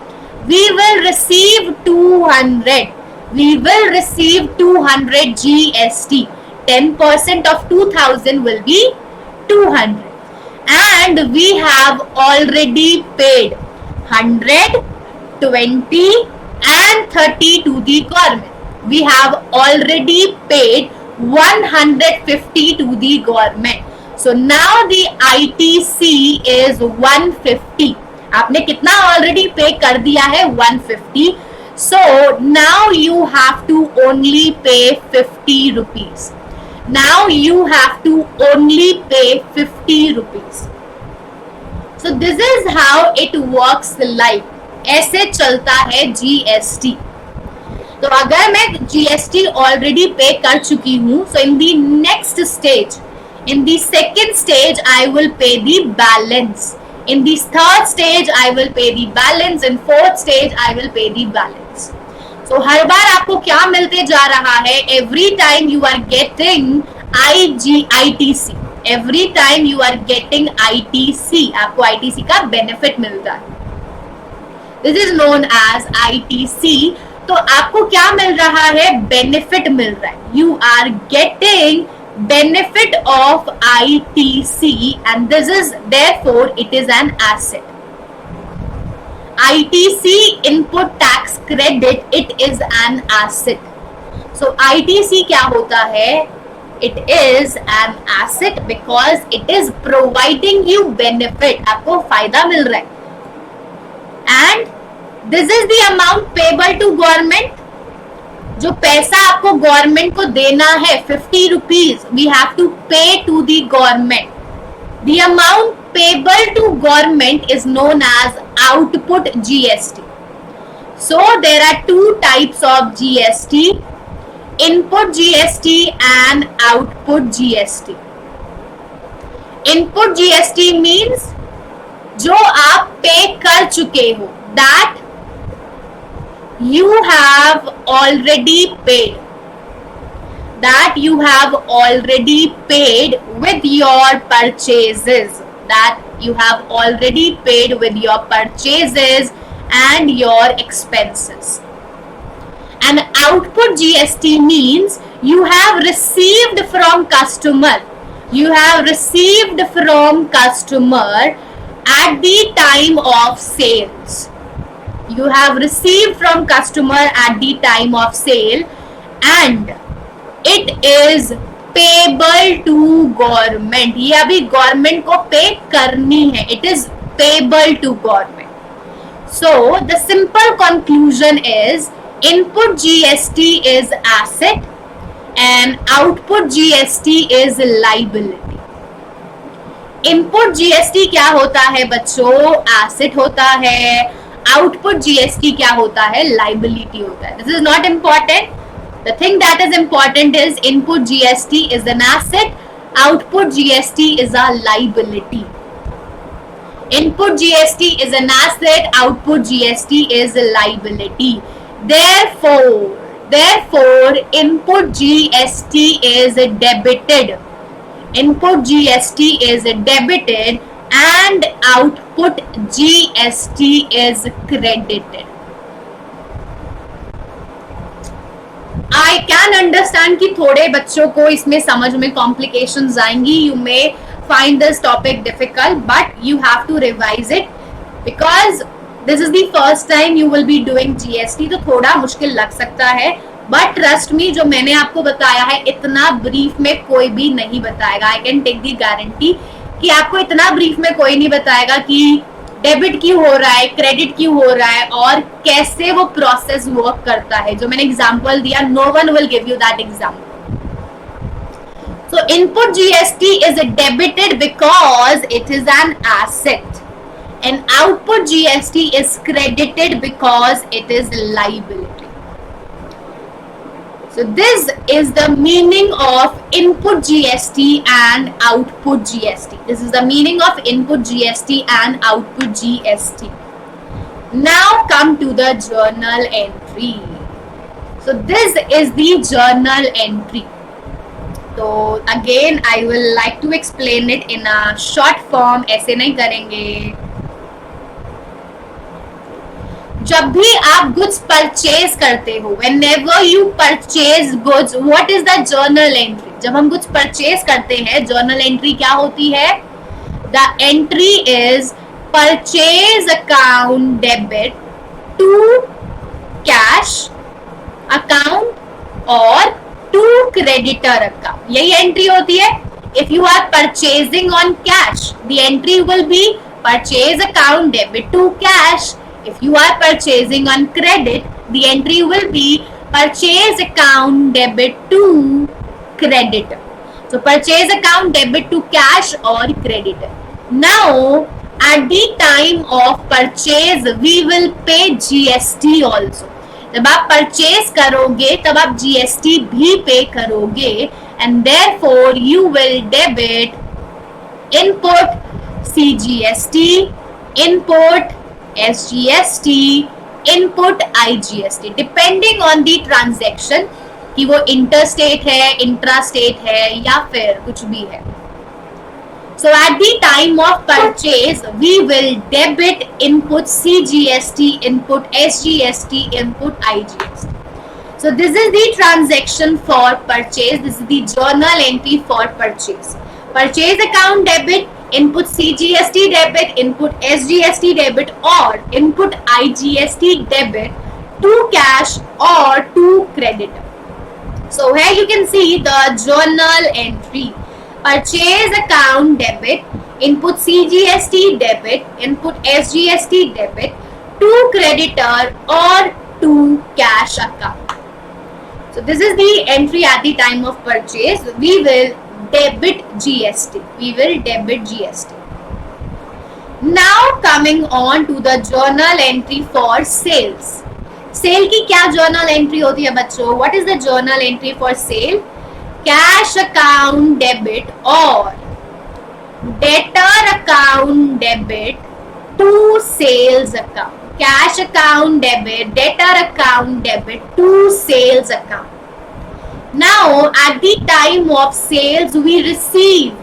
we will receive 200. We will receive 200 GST. 10% of 2000 will be 200. And we have already paid 100, 20 and 30 to the government. We have already paid 150 to the government. So now the ITC is 150. आपने कितना already पे कर दिया है? 150. So now you have to only pay 50 rupees. Now you have to only pay 50 rupees. So this is how it works like. ऐसे चलता है GST. तो अगर मैं GST ऑलरेडी पे कर चुकी हूँ, so in the next stage, in the second stage I will pay the balance. In the third stage I will pay the balance. In fourth stage I will pay the balance. So हर बार आपको क्या मिलते जा रहा है? Every time you are getting ITC. Every time you are getting ITC, आपको ITC का benefit मिलता है. This is known as ITC. तो आपको क्या मिल रहा है? बेनिफिट मिल रहा है. You are getting benefit of ITC, and this is therefore it is an asset. ITC, input tax credit, it is an asset. So ITC क्या होता है? It is an asset because it is providing you benefit. आपको फायदा मिल रहा है. And this is the amount payable to government. जो पैसा आपको गवर्नमेंट को देना है 50 rupees, we have to pay to the government. The amount payable to government is known as output GST. So there are two types of GST: input GST and output GST. Input GST means जो आप पे कर चुके हो, that you have already paid. That you have already paid with your purchases. That you have already paid with your purchases and your expenses. And output GST means you have received from customer. You have received from customer at the time of sales. You have received from customer at the time of sale and it is payable to government. ये अभी government को pay करनी है. It is payable to government. So the simple conclusion is input GST is asset and output GST is liability. Input GST क्या होता है बच्चों? Asset होता है. आउटपुट जीएसटी क्या होता है? लाइबिलिटी होता है. This is not important. The thing that is important is input GST is an asset, output GST is a liability. Input GST is an asset, output GST is a liability. Therefore, input GST is debited. Input GST is debited and output GST is credited. I can understand कि थोड़े बच्चों को इसमें समझ में complications आएंगी. You may find this topic difficult, but you have to revise it because this is the first time you will be doing GST. तो थोड़ा मुश्किल लग सकता है, but trust me, जो मैंने आपको बताया है इतना ब्रीफ में कोई भी नहीं बताएगा. I can take the guarantee कि आपको इतना ब्रीफ में कोई नहीं बताएगा कि डेबिट क्यों हो रहा है, क्रेडिट क्यों हो रहा है और कैसे वो प्रोसेस वर्क करता है. जो मैंने एग्जाम्पल दिया, no one will give you that example. So input GST is debited because it is an asset and output GST is credited because it is liability. So this is the meaning of input GST and output GST. This is the meaning of input GST and output GST. Now come to the journal entry. So this is the journal entry. तो again I will like to explain it in a short form. ऐसे नहीं करेंगे. जब भी आप goods purchase करते हो, whenever you purchase goods, what is the journal entry? जब हम गुड्स परचेज करते हैं, जर्नल एंट्री क्या होती है? The entry is purchase account debit to cash account और टू क्रेडिटर अकाउंट. यही एंट्री होती है. If you are purchasing on cash, the entry will be purchase account debit to cash. If you are purchasing on credit, the entry will be purchase account debit to creditor. So purchase account debit to cash or creditor. Now at the time of purchase we will pay GST also. जब आप purchase करोगे तब आप GST भी पे करोगे and therefore you will debit input CGST, input SGST, input IGST depending on the transaction कि वो इंटरस्टेट है, इंट्रास्टेट है या फिर कुछ भी है. So at the time of purchase, we will debit input CGST, input SGST, input IGST. So this is the transaction for purchase. This is the journal entry for purchase. Purchase account debit, input CGST debit, input SGST debit or input IGST debit to cash or to creditor. So here you can see the journal entry. Purchase account debit, input CGST debit, input SGST debit to creditor or to cash account. So this is the entry at the time of purchase. We will debit GST. We will debit GST. Now coming on to the journal entry for sales. Sale की क्या journal entry होती है बच्चों? What is the journal entry for sale? Cash account debit or debtor account debit to sales account. Cash account debit, debtor account debit to sales account. Now at the time of sales we receive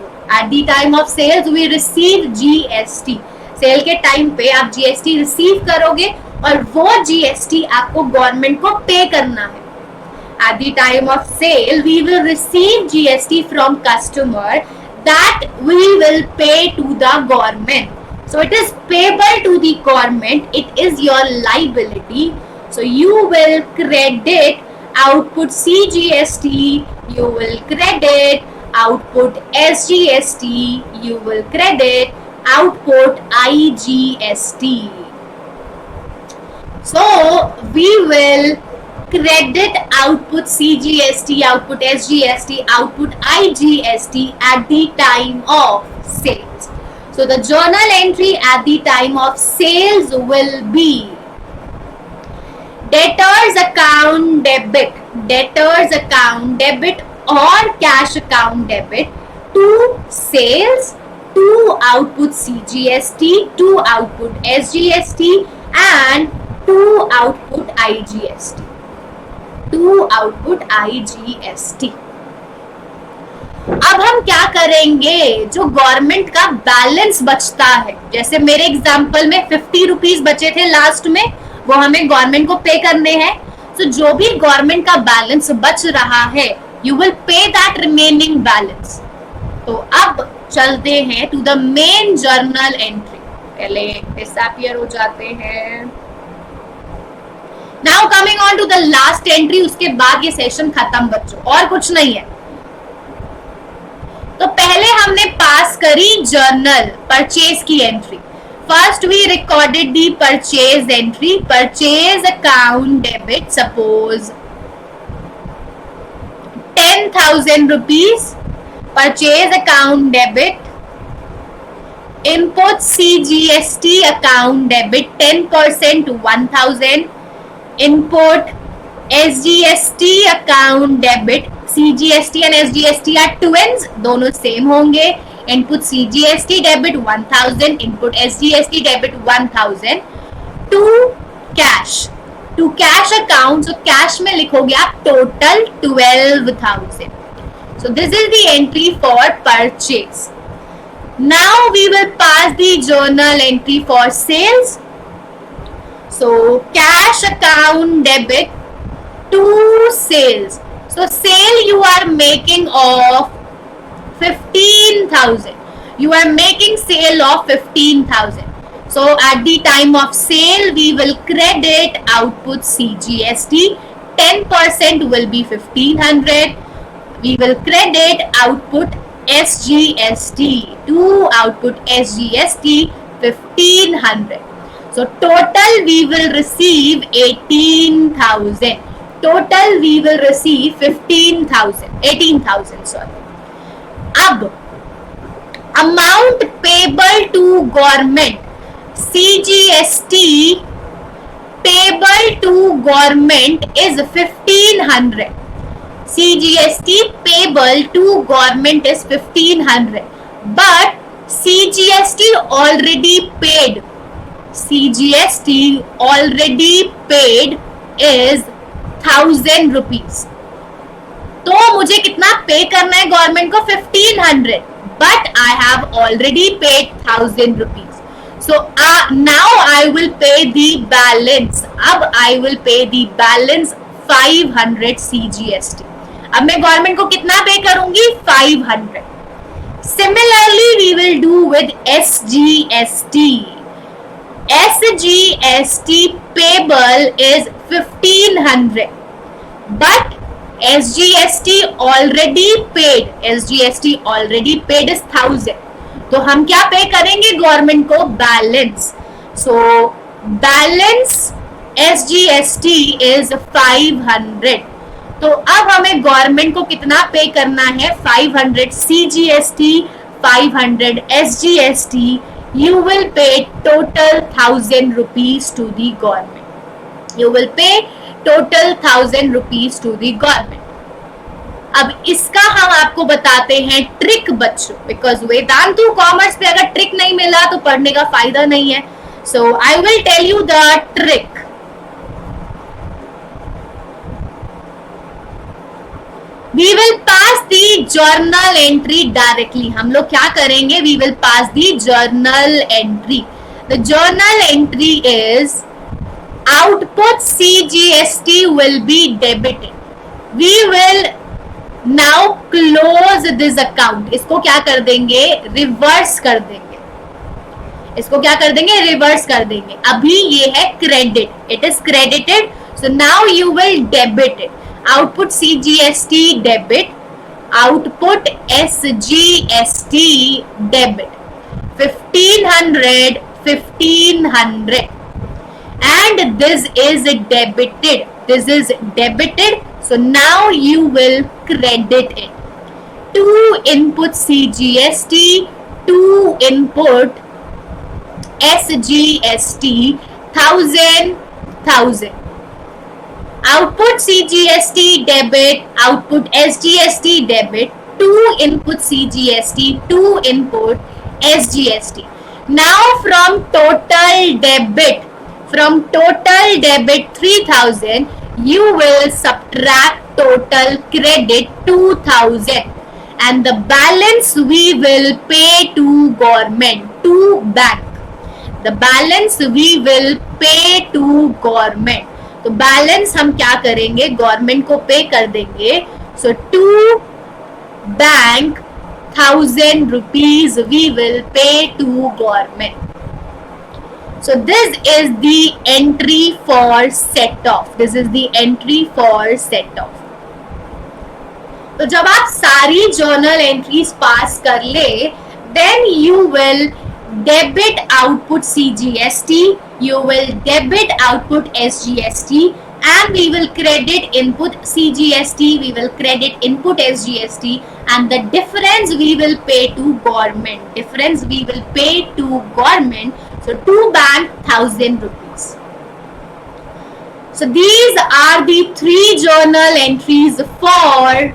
GST. Sale के time पे आप GST receive करोगे और वो GST आपको government को पे करना है. at the time of sale, we will receive GST from customer that we will pay to the government. So it is payable to the government. It is your liability. So you will credit output CGST, you will credit output SGST, you will credit output IGST. So we will credit output CGST, output SGST, output IGST at the time of sales. So the journal entry at the time of sales will be debtors account debit, or cash account debit to sales, to output CGST, to output SGST, and to output IGST. अब हम क्या करेंगे, जो government का balance बचता है, जैसे मेरे एग्जांपल में 50 रुपीज बचे थे लास्ट में, वो हमें गवर्नमेंट को पे करने हैं. तो जो भी गवर्नमेंट का बैलेंस बच रहा है, you will pay that remaining balance. तो अब चलते हैं to the main journal entry. पहले डिसअपियर हो जाते हैं. Now coming on to the last entry. उसके बाद ये सेशन खत्म बच्चों, और कुछ नहीं है. तो पहले हमने पास करी जर्नल परचेज की entry. First we recorded the purchase entry, purchase account debit, suppose 10,000 rupees, purchase account debit, input CGST account debit 10% to 1,000, input SGST account debit. CGST and SGST are twins, दोनों same होंगे. Input CGST debit 1,000, input SGST debit 1,000 to cash, to cash account. So cash में लिखोगे आप total 12,000. So this is the entry for purchase. Now we will pass the journal entry for sales. So cash account debit to sales. So sale you are making of 15,000. You are making sale of 15,000. So at the time of sale, we will credit output CGST. 10% will be 1,500. We will credit output SGST. To output SGST 1,500. So total we will receive 18,000. Total we will receive 18,000. Sorry. अब amount payable to government, CGST payable to government is 1,500. CGST payable to government is 1,500, but CGST already paid. CGST already paid is 1,000 rupees. तो मुझे कितना पे करना है government को? 1,500, but I have already paid 1,000 rupees. So now I will pay the balance. अब I will pay the balance 500 CGST. अब मैं गवर्नमेंट को कितना पे करूंगी? 500. Similarly we will do with SGST. SGST payable is 1,500, but SGST already paid. SGST already paid is 1,000. तो हम क्या पे करेंगे गवर्नमेंट को? Balance. So balance SGST is 500. तो अब हमें गवर्नमेंट को कितना पे करना है? 500 CGST, 500 SGST. You will pay total 1,000 rupees to the government. You will pay total 1,000 rupees to the government. अब इसका हम आपको बताते हैं ट्रिक बच्चों, बिकॉज वेदांतु कॉमर्स पे अगर ट्रिक नहीं मिला तो पढ़ने का फायदा नहीं है. So I will tell you the trick. We will pass the journal entry directly. हम लोग क्या करेंगे? We will pass the journal entry. The journal entry is output CGST will be debited. We will now close this account. इसको क्या कर देंगे, reverse कर देंगे. इसको क्या कर देंगे, रिवर्स कर देंगे. अभी ये है credit, it is credited, so now you will debit it. Output CGST debit, output SGST debit. 1500, 1500, and this is debited. This is debited, so now you will credit it. 2 input CGST, 2 input SGST, 1000, 1000. Output CGST debit, output SGST debit, 2 input CGST, 2 input SGST. Now from total debit 3000, you will subtract total credit 2000, and the balance we will pay to government, to bank. The balance we will pay to government. तो balance हम क्या करेंगे, government को पे कर देंगे. सो to bank 1000 rupees we will pay to government. So this is the entry for set off. This is the entry for set off. तो जब आप सारी जर्नल एंट्रीज पास कर ले, then you will debit output CGST, you will debit output SGST, and we will credit input CGST, we will credit input SGST, and the difference we will pay to government. Difference we will pay to government. So to bank 1000 rupees. So these are the 3 journal entries for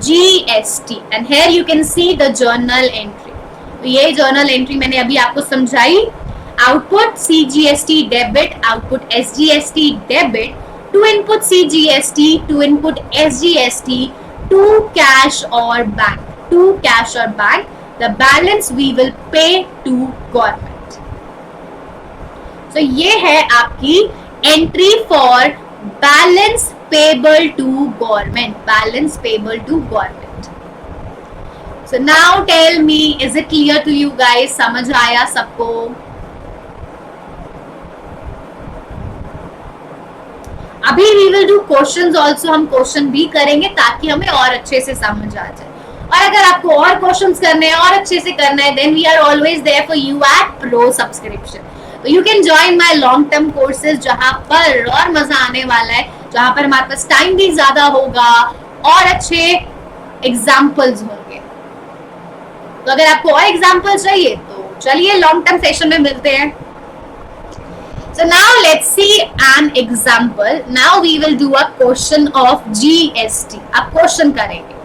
GST, and here you can see the journal entry. तो ये journal entry मैंने अभी आपको समझाई. Output CGST debit, output SGST debit, 2 input CGST, 2 input SGST, 2 cash or bank, 2 cash or bank. The balance we will pay to government. So ये है आपकी entry for balance payable to government, balance payable to government. So now tell me, is it clear to you guys? समझ आया सबको? अभी we will do questions also. हम question भी करेंगे ताकि हमें और अच्छे से समझ आ जाए. और अगर आपको और क्वेश्चंस करने हैं और अच्छे से करना है, then we are always there for you at Pro subscription. तो you can join my long term courses, जहाँ पर और मजा आने वाला है, जहाँ पर हमारे पास टाइम भी ज्यादा होगा और अच्छे एग्जाम्पल्स होंगे. तो अगर आपको और एग्जाम्पल्स चाहिए तो चलिए लॉन्ग टर्म सेशन में मिलते हैं. So now let's see an example. Now we will do a question of GST. अब क्वेश्चन करेंगे.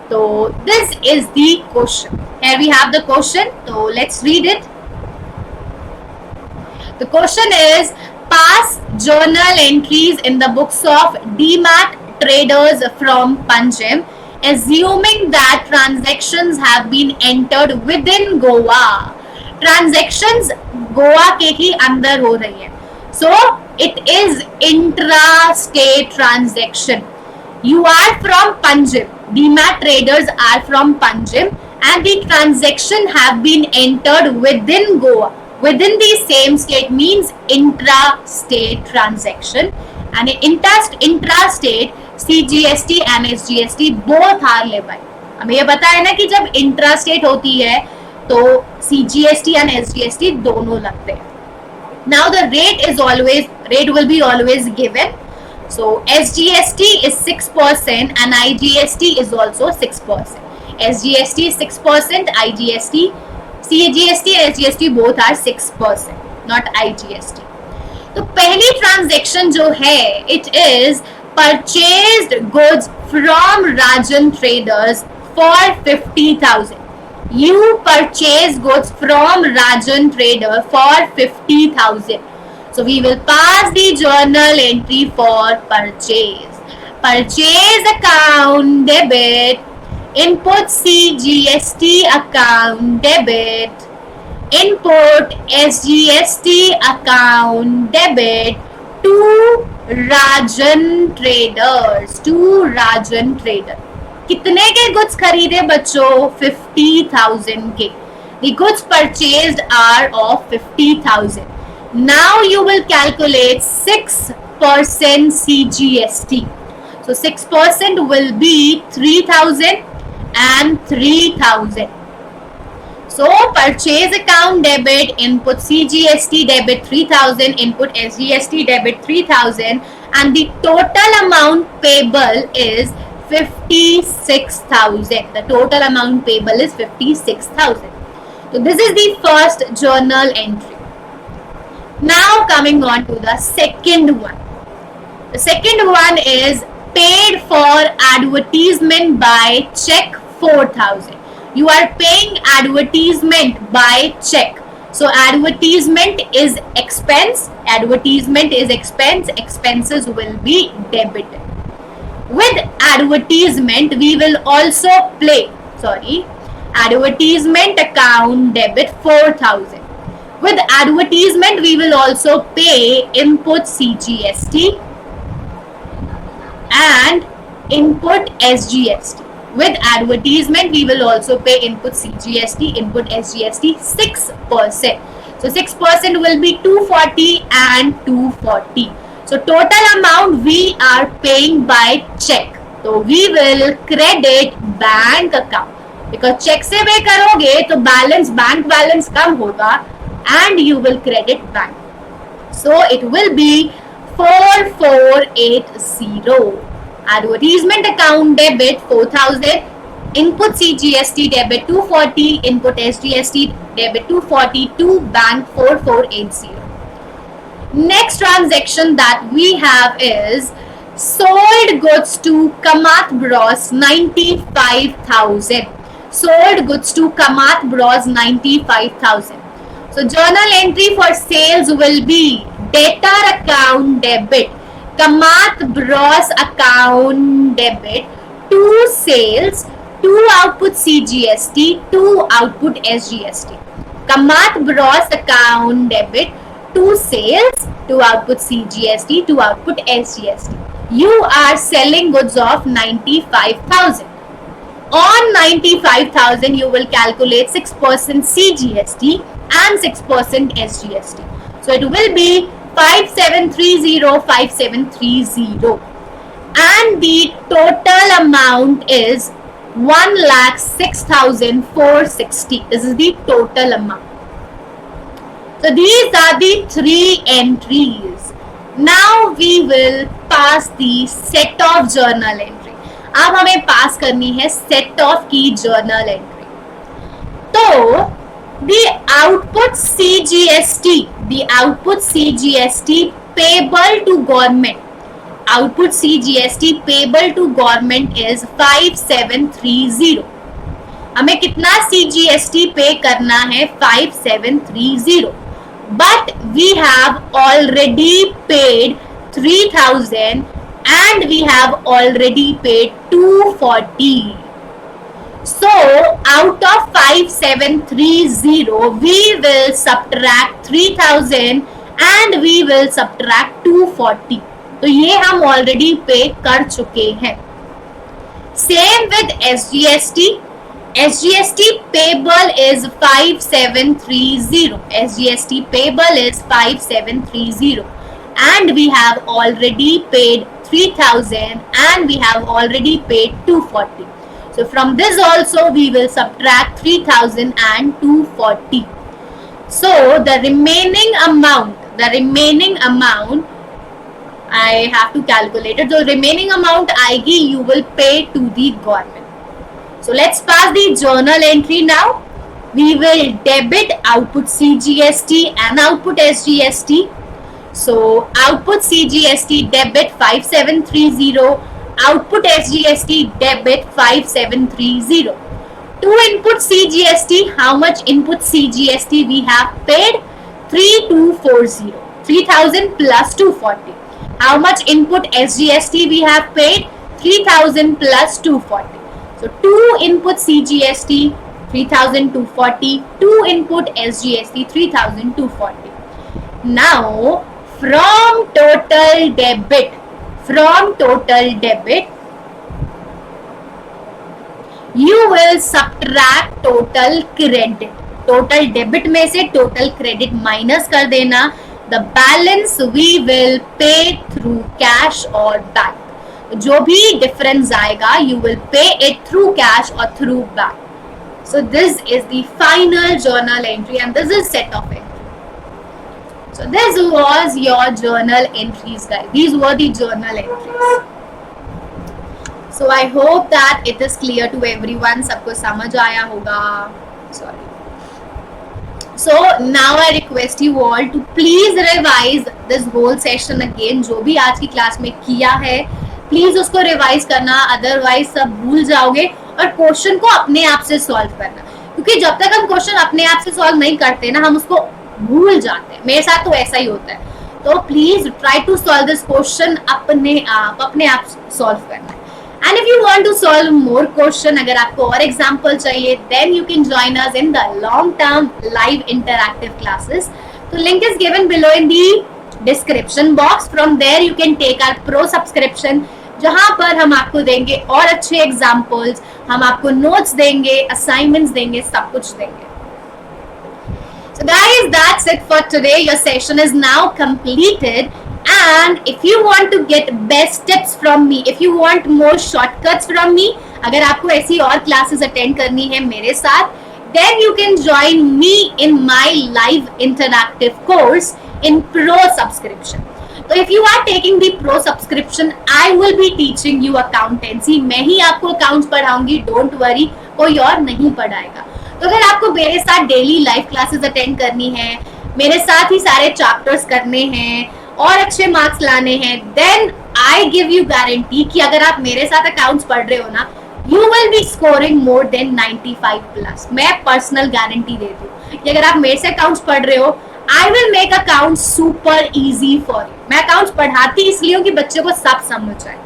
So this is the question. Here we have the question. So let's read it. The question is, pass journal entries in the books of DMAT traders from Panjim, assuming that transactions have been entered within Goa. Transactions Goa के ही अंदर हो रही है. So it is intra-state transaction. You are from Panjim. DMAT traders are from Panjim, and the transaction have been entered within Goa. Within the same state means intra-state transaction, and intra-state CGST and SGST both are levied. हमें ये पता है ना कि जब intra-state होती है तो CGST and SGST दोनों लगते हैं. Now the rate will be always given. So SGST is 6% and IGST is also 6%. SGST is 6%, CGST and SGST both are 6%, not IGST. तो पहली ट्रांजेक्शन जो है, it is purchased goods from Rajan traders for 50,000. You purchase goods from Rajan trader for 50,000. So we will pass the journal entry for purchase. Purchase account debit. Input CGST account debit. Input SGST account debit to Rajan traders, to Rajan trader. कितने के goods खरीदे बच्चों? 50,000 के। The goods purchased are of 50,000. Now you will calculate 6% CGST. So 6% will be 3,000 and 3,000. So purchase account debit, input CGST debit 3,000, input SGST debit 3,000, and the total amount payable is 56,000. The total amount payable is 56,000. So this is the first journal entry. Now coming on to the second one. The second one is paid for advertisement by check 4,000. You are paying advertisement by check. So advertisement is expense. Advertisement is expense. Expenses will be debited. With advertisement, we will also advertisement account debit 4,000. With advertisement, we will also pay input CGST and input SGST. With advertisement, we will also pay input CGST, input SGST 6%. So 6% will be 240 and 240. So total amount we are paying by check. So we will credit bank account. Because check से पे करोगे तो balance, bank balance कम होगा and you will credit bank. So it will be 4480. Advertisement account debit 4,000, input CGST debit 240, input SGST debit 240 to bank 4480. Next transaction that we have is sold goods to Kamath Bros 95,000. Sold goods to Kamath Bros 95,000. So journal entry for sales will be debtor account debit, Kamath Bros account debit, to sales, to output CGST, to output SGST. Kamath Bros account debit, to sales, to output CGST, to output SGST. You are selling goods of 95,000. On 95,000, you will calculate 6% CGST and 6% SGST. So it will be 5730, 5730. And the total amount is 1,06,460. This is the total amount. So these are the three entries. Now we will pass the set of journal entry. अब हमें पास करनी है set of की journal entry. तो the output CGST payable to government, output CGST payable to government is 5730. हमें कितना CGST पे करना है? 5730. But we have already paid 3,000 and we have already paid 240. So out of 5730, we will subtract 3,000 and we will subtract 240. तो ये हम already pay कर चुके हैं. Same with SGST. SGST payable is 5730. SGST payable is 5730. And we have already paid 3,000 and we have already paid 240. So from this also we will subtract 3,000 and 240. So the remaining amount I have to calculate it. The remaining amount आएगी you will pay to the government. So let's pass the journal entry now. We will debit output CGST and output SGST. So output CGST debit 5730, output SGST debit 5730. To input CGST, how much input CGST we have paid? 3240. 3,000 plus 240. How much input SGST we have paid? 3,000 plus 240. So 2 input CGST 3,240, 2 input SGST 3,240. Now From total debit, from total debit, you will subtract total credit. Total debit में से total credit minus कर देना. The balance we will pay through cash और bank. जो भी difference आएगा you will pay it through cash और through bank. So this is the final journal entry and this is set of entry. So this was your journal entries, guys. These were the journal entries. So I hope that it is clear to everyone. सबको समझ आया होगा. Sorry. So now I request you all to please revise this whole session again. जो भी आज की class में किया है प्लीज उसको रिवाइज करना, अदरवाइज सब भूल जाओगे. और क्वेश्चन को अपने आप से सॉल्व करना, क्योंकि जब तक हम क्वेश्चन अपने आप से सॉल्व नहीं करते ना हम उसको भूल जाते हैं. मेरे साथ तो ऐसा ही होता है. तो please try to solve this question अपने आप सॉल्व करना है. And if you want to solve more question, अगर आपको और एग्जांपल चाहिए, then you can join us in the long term live interactive classes. तो link is given below in the description box. From there you can take our pro subscription, जहां पर हम आपको देंगे और अच्छे एग्जाम्पल्स, हम आपको नोट्स देंगे, असाइनमेंट्स देंगे, सब कुछ देंगे. So guys, that's it for today. Your session is now completed. And if you want to get best tips from me, if you want more shortcuts from me, अगर आपको ऐसी और क्लासेस अटेंड करनी है मेरे साथ, then you can join me in my live interactive course in Pro subscription. तो if you are taking the Pro subscription, I will be teaching you accountancy. मैं ही आपको अकाउंट्स पढ़ाऊंगी, डोंट वरी, कोई और नहीं पढ़ाएगा. तो अगर आपको मेरे साथ डेली लाइव क्लासेस अटेंड करनी है, मेरे साथ ही सारे चैप्टर्स करने हैं और अच्छे मार्क्स लाने हैं, then I give you guarantee कि अगर आप मेरे साथ अकाउंट्स पढ़ रहे हो ना, you will be scoring more than 95 plus. मैं पर्सनल गारंटी देती हूँ कि अगर आप मेरे से अकाउंट्स पढ़ रहे हो, I will make accounts super easy for you. मैं अकाउंट्स पढ़ाती इसलिए हूँ कि बच्चे को सब समझ आए.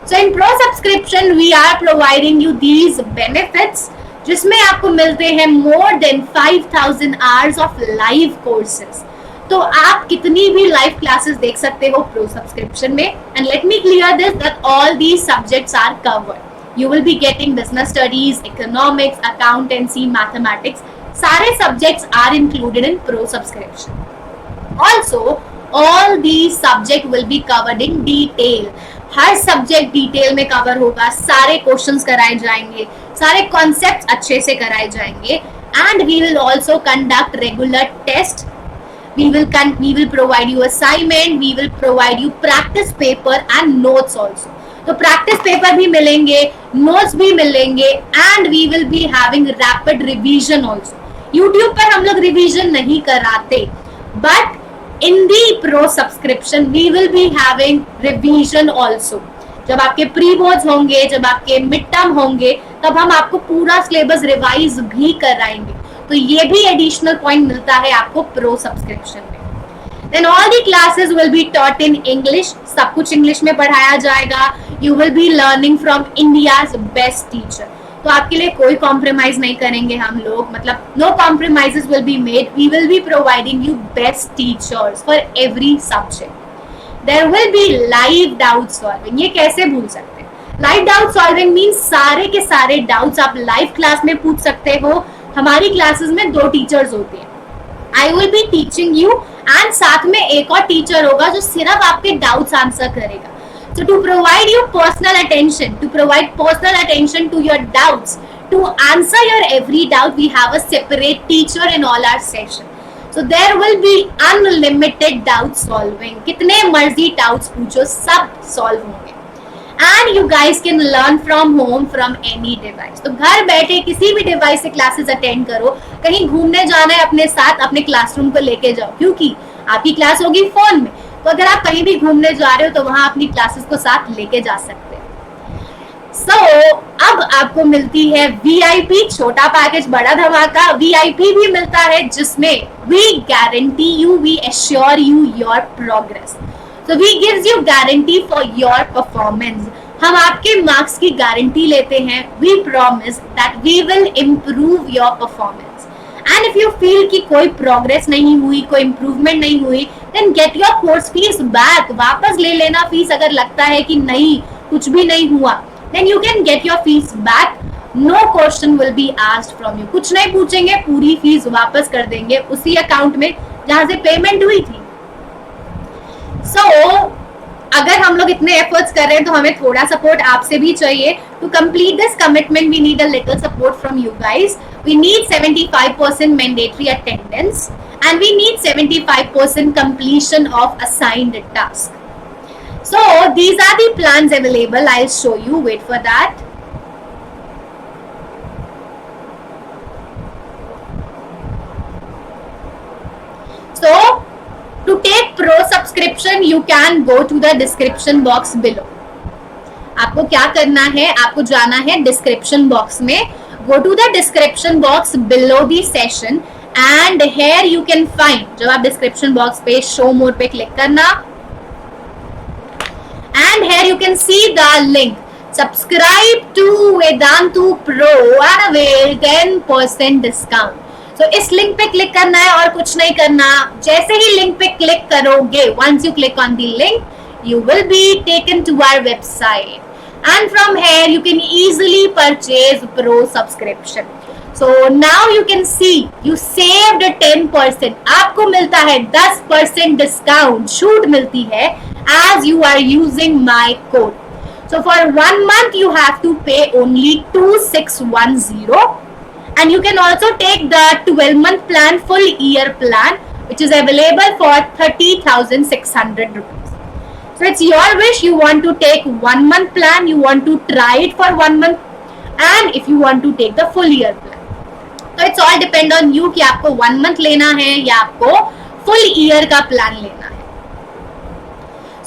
So in Pro subscription we are providing you these benefits, जिसमें आपको मिलते हैं more than 5000 hours of live courses. तो आप कितनी भी लाइव क्लासेस देख सकते हो प्रो सब्सक्रिप्शन में. And let me clear this that all these subjects are covered. You will be getting business studies, economics, accountancy, mathematics. सारे subjects are included in Pro subscription. Also, all these subject will be covered in detail. Her subject detail में cover होगा, सारे questions कराए जाएंगे, सारे concepts अच्छे से कराए जाएंगे. And we will also conduct regular test. We will provide you assignment. We will provide you practice paper and notes also. तो प्रैक्टिस पेपर भी मिलेंगे, नोट्स भी मिलेंगे, and we will be having rapid revision also. YouTube पर हम लोग revision नहीं कराते, but in the pro subscription we will be having revision also. जब आपके प्री बोर्ड्स होंगे, जब आपके मिड टर्म होंगे, तब हम आपको पूरा सिलेबस रिवाइज भी कराएंगे. तो ये भी एडिशनल पॉइंट मिलता है आपको प्रो सब्सक्रिप्शन में. Then all the classes will be taught in English. सब कुछ इंग्लिश में पढ़ाया जाएगा. You will be learning from India's best teacher. तो आपके लिए कोई कॉम्प्रोमाइज नहीं करेंगे हम लोग, मतलब no compromises will be made. We will be providing you best teachers for every subject. There will be live doubt solving. ये कैसे भूल सकते हैं? Live doubt solving means सारे के सारे डाउट्स आप लाइव क्लास में पूछ सकते हो. हमारी क्लासेस में 2 टीचर्स होते हैं. I will be teaching you and साथ में एक और टीचर होगा जो सिर्फ आपके डाउट्स आंसर करेगा. So to provide you personal attention, to provide personal attention to your doubts, to answer your every doubt, we have a separate teacher in all our session. So there will be unlimited doubt solving. कितने मर्जी doubts पूछो, सब solve होंगे. And you guys can learn from home from any device. तो घर बैठे किसी भी डिवाइस से क्लासेस अटेंड करो. कहीं घूमने जाना है अपने साथ, अपने क्लासरूम को लेके जाओ, क्योंकि आपकी क्लास होगी फोन में. तो अगर आप कहीं भी घूमने जा रहे हो तो वहां अपनी क्लासेस को साथ लेके जा सकते हैं. अब आपको मिलती है VIP, छोटा पैकेज बड़ा धमाका. VIP भी मिलता है जिसमें we guarantee you, we assure you your progress. So we gives you guarantee for your performance. हम आपके मार्क्स की गारंटी लेते हैं. We promise that we will improve your performance. And if you feel कि कोई प्रोग्रेस नहीं हुई, कोई इम्प्रूवमेंट नहीं हुई, then get your course fees back, वापस ले लेना फीस अगर लगता है कि नहीं कुछ भी नहीं हुआ, then you can get your fees back, no question will be asked from you, कुछ नहीं पूछेंगे, पूरी फीस वापस कर देंगे उसी अकाउंट में जहां से पेमेंट हुई थी। सो अगर हम लोग इतने एफर्ट्स कर रहे हैं तो हमें थोड़ा सपोर्ट आपसे भी चाहिए। To complete this commitment we need a little support from you guys. We need 75% mandatory attendance and we need 75% completion of assigned task. So these are the plans available. I'll show you. Wait for that. So to take pro subscription you can go to the description box below. आपको क्या करना है, आपको जाना है description box में, go to the description box below the session and here you can find, जब आप डिस्क्रिप्शन बॉक्स पे शो मोर पे क्लिक करना and here you can see the link, subscribe to Vedantu Pro and avail 10% discount. So इस link पे click करना है और कुछ नहीं करना, जैसे ही लिंक पे क्लिक करोगे, once you click on the link you will be taken to our website and from here you can easily purchase Pro subscription. So now you can see you saved 10%. आपको मिलता है 10% discount, छूट मिलती है as you are using my code. So for 1 month you have to pay only 2610 and you can also take the 12-month plan, full year plan, which is available for 30,600 rupees. So it's your wish, you want to take 1 month plan, you want to try it for 1 month and if you want to take the full year plan. तो it's all depend on you कि आपको 1 month लेना है या आपको full year का plan लेना है।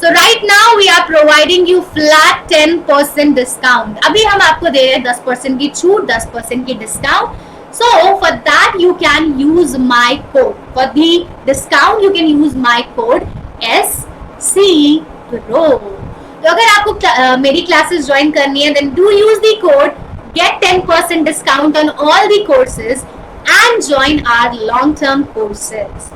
So right now we are providing you flat 10% discount. अभी हम आपको दे रहे हैं 10% की छूट, 10% की discount. So for that you can use my code, for the discount you can use my code SCPRO। तो अगर आपको मेरी क्लासेस ज्वाइन करनी है then do use the code, get 10% discount on all the courses and join our long-term courses.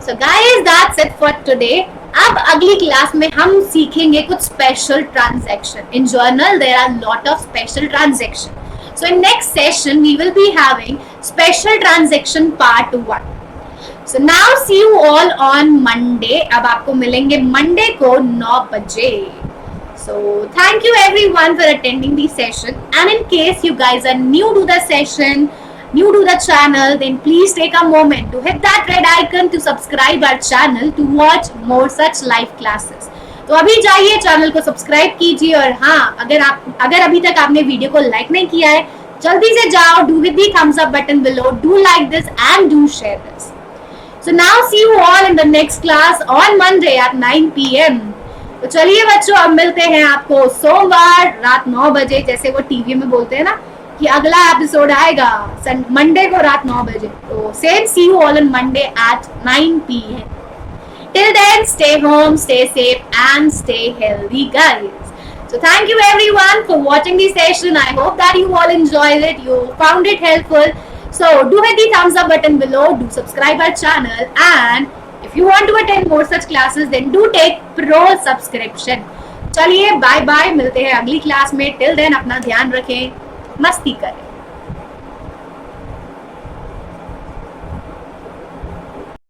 So guys, that's it for today. अब अगली class में हम सीखेंगे कुछ special transaction. In journal there are lot of special transaction. So in next session we will be having special transaction part 1. So now see you all on Monday. अब आपको मिलेंगे Monday को 9 बजे। So thank you everyone for attending the session, and in case you guys are new to the session, new to the channel, then please take a moment to hit that red icon to subscribe our channel to watch more such live classes. तो अभी जाइए channel को subscribe कीजिए और हाँ, अगर अभी तक आपने वीडियो को लाइक नहीं किया है जल्दी से जाओ, do hit the thumbs up button below, do like this and do share this. So now see you all in the next class on Monday at 9 PM. तो चलिए बच्चों, अब मिलते हैं आपको सोमवार रात 9 बजे, जैसे वो टीवी में बोलते हैं ना कि अगला एपिसोड आएगा मंडे को रात 9 बजे। तो same see you all on Monday at 9 PM. Till then, stay home, stay safe and stay healthy guys. So thank you everyone for watching the session. I hope that you all enjoyed it, you found it helpful. So do hit the thumbs up button below, do subscribe our channel and if you want to attend more such classes then do take pro subscription. चलिए bye bye, मिलते हैं अगली class में। Till then अपना ध्यान रखें, मस्ती करें।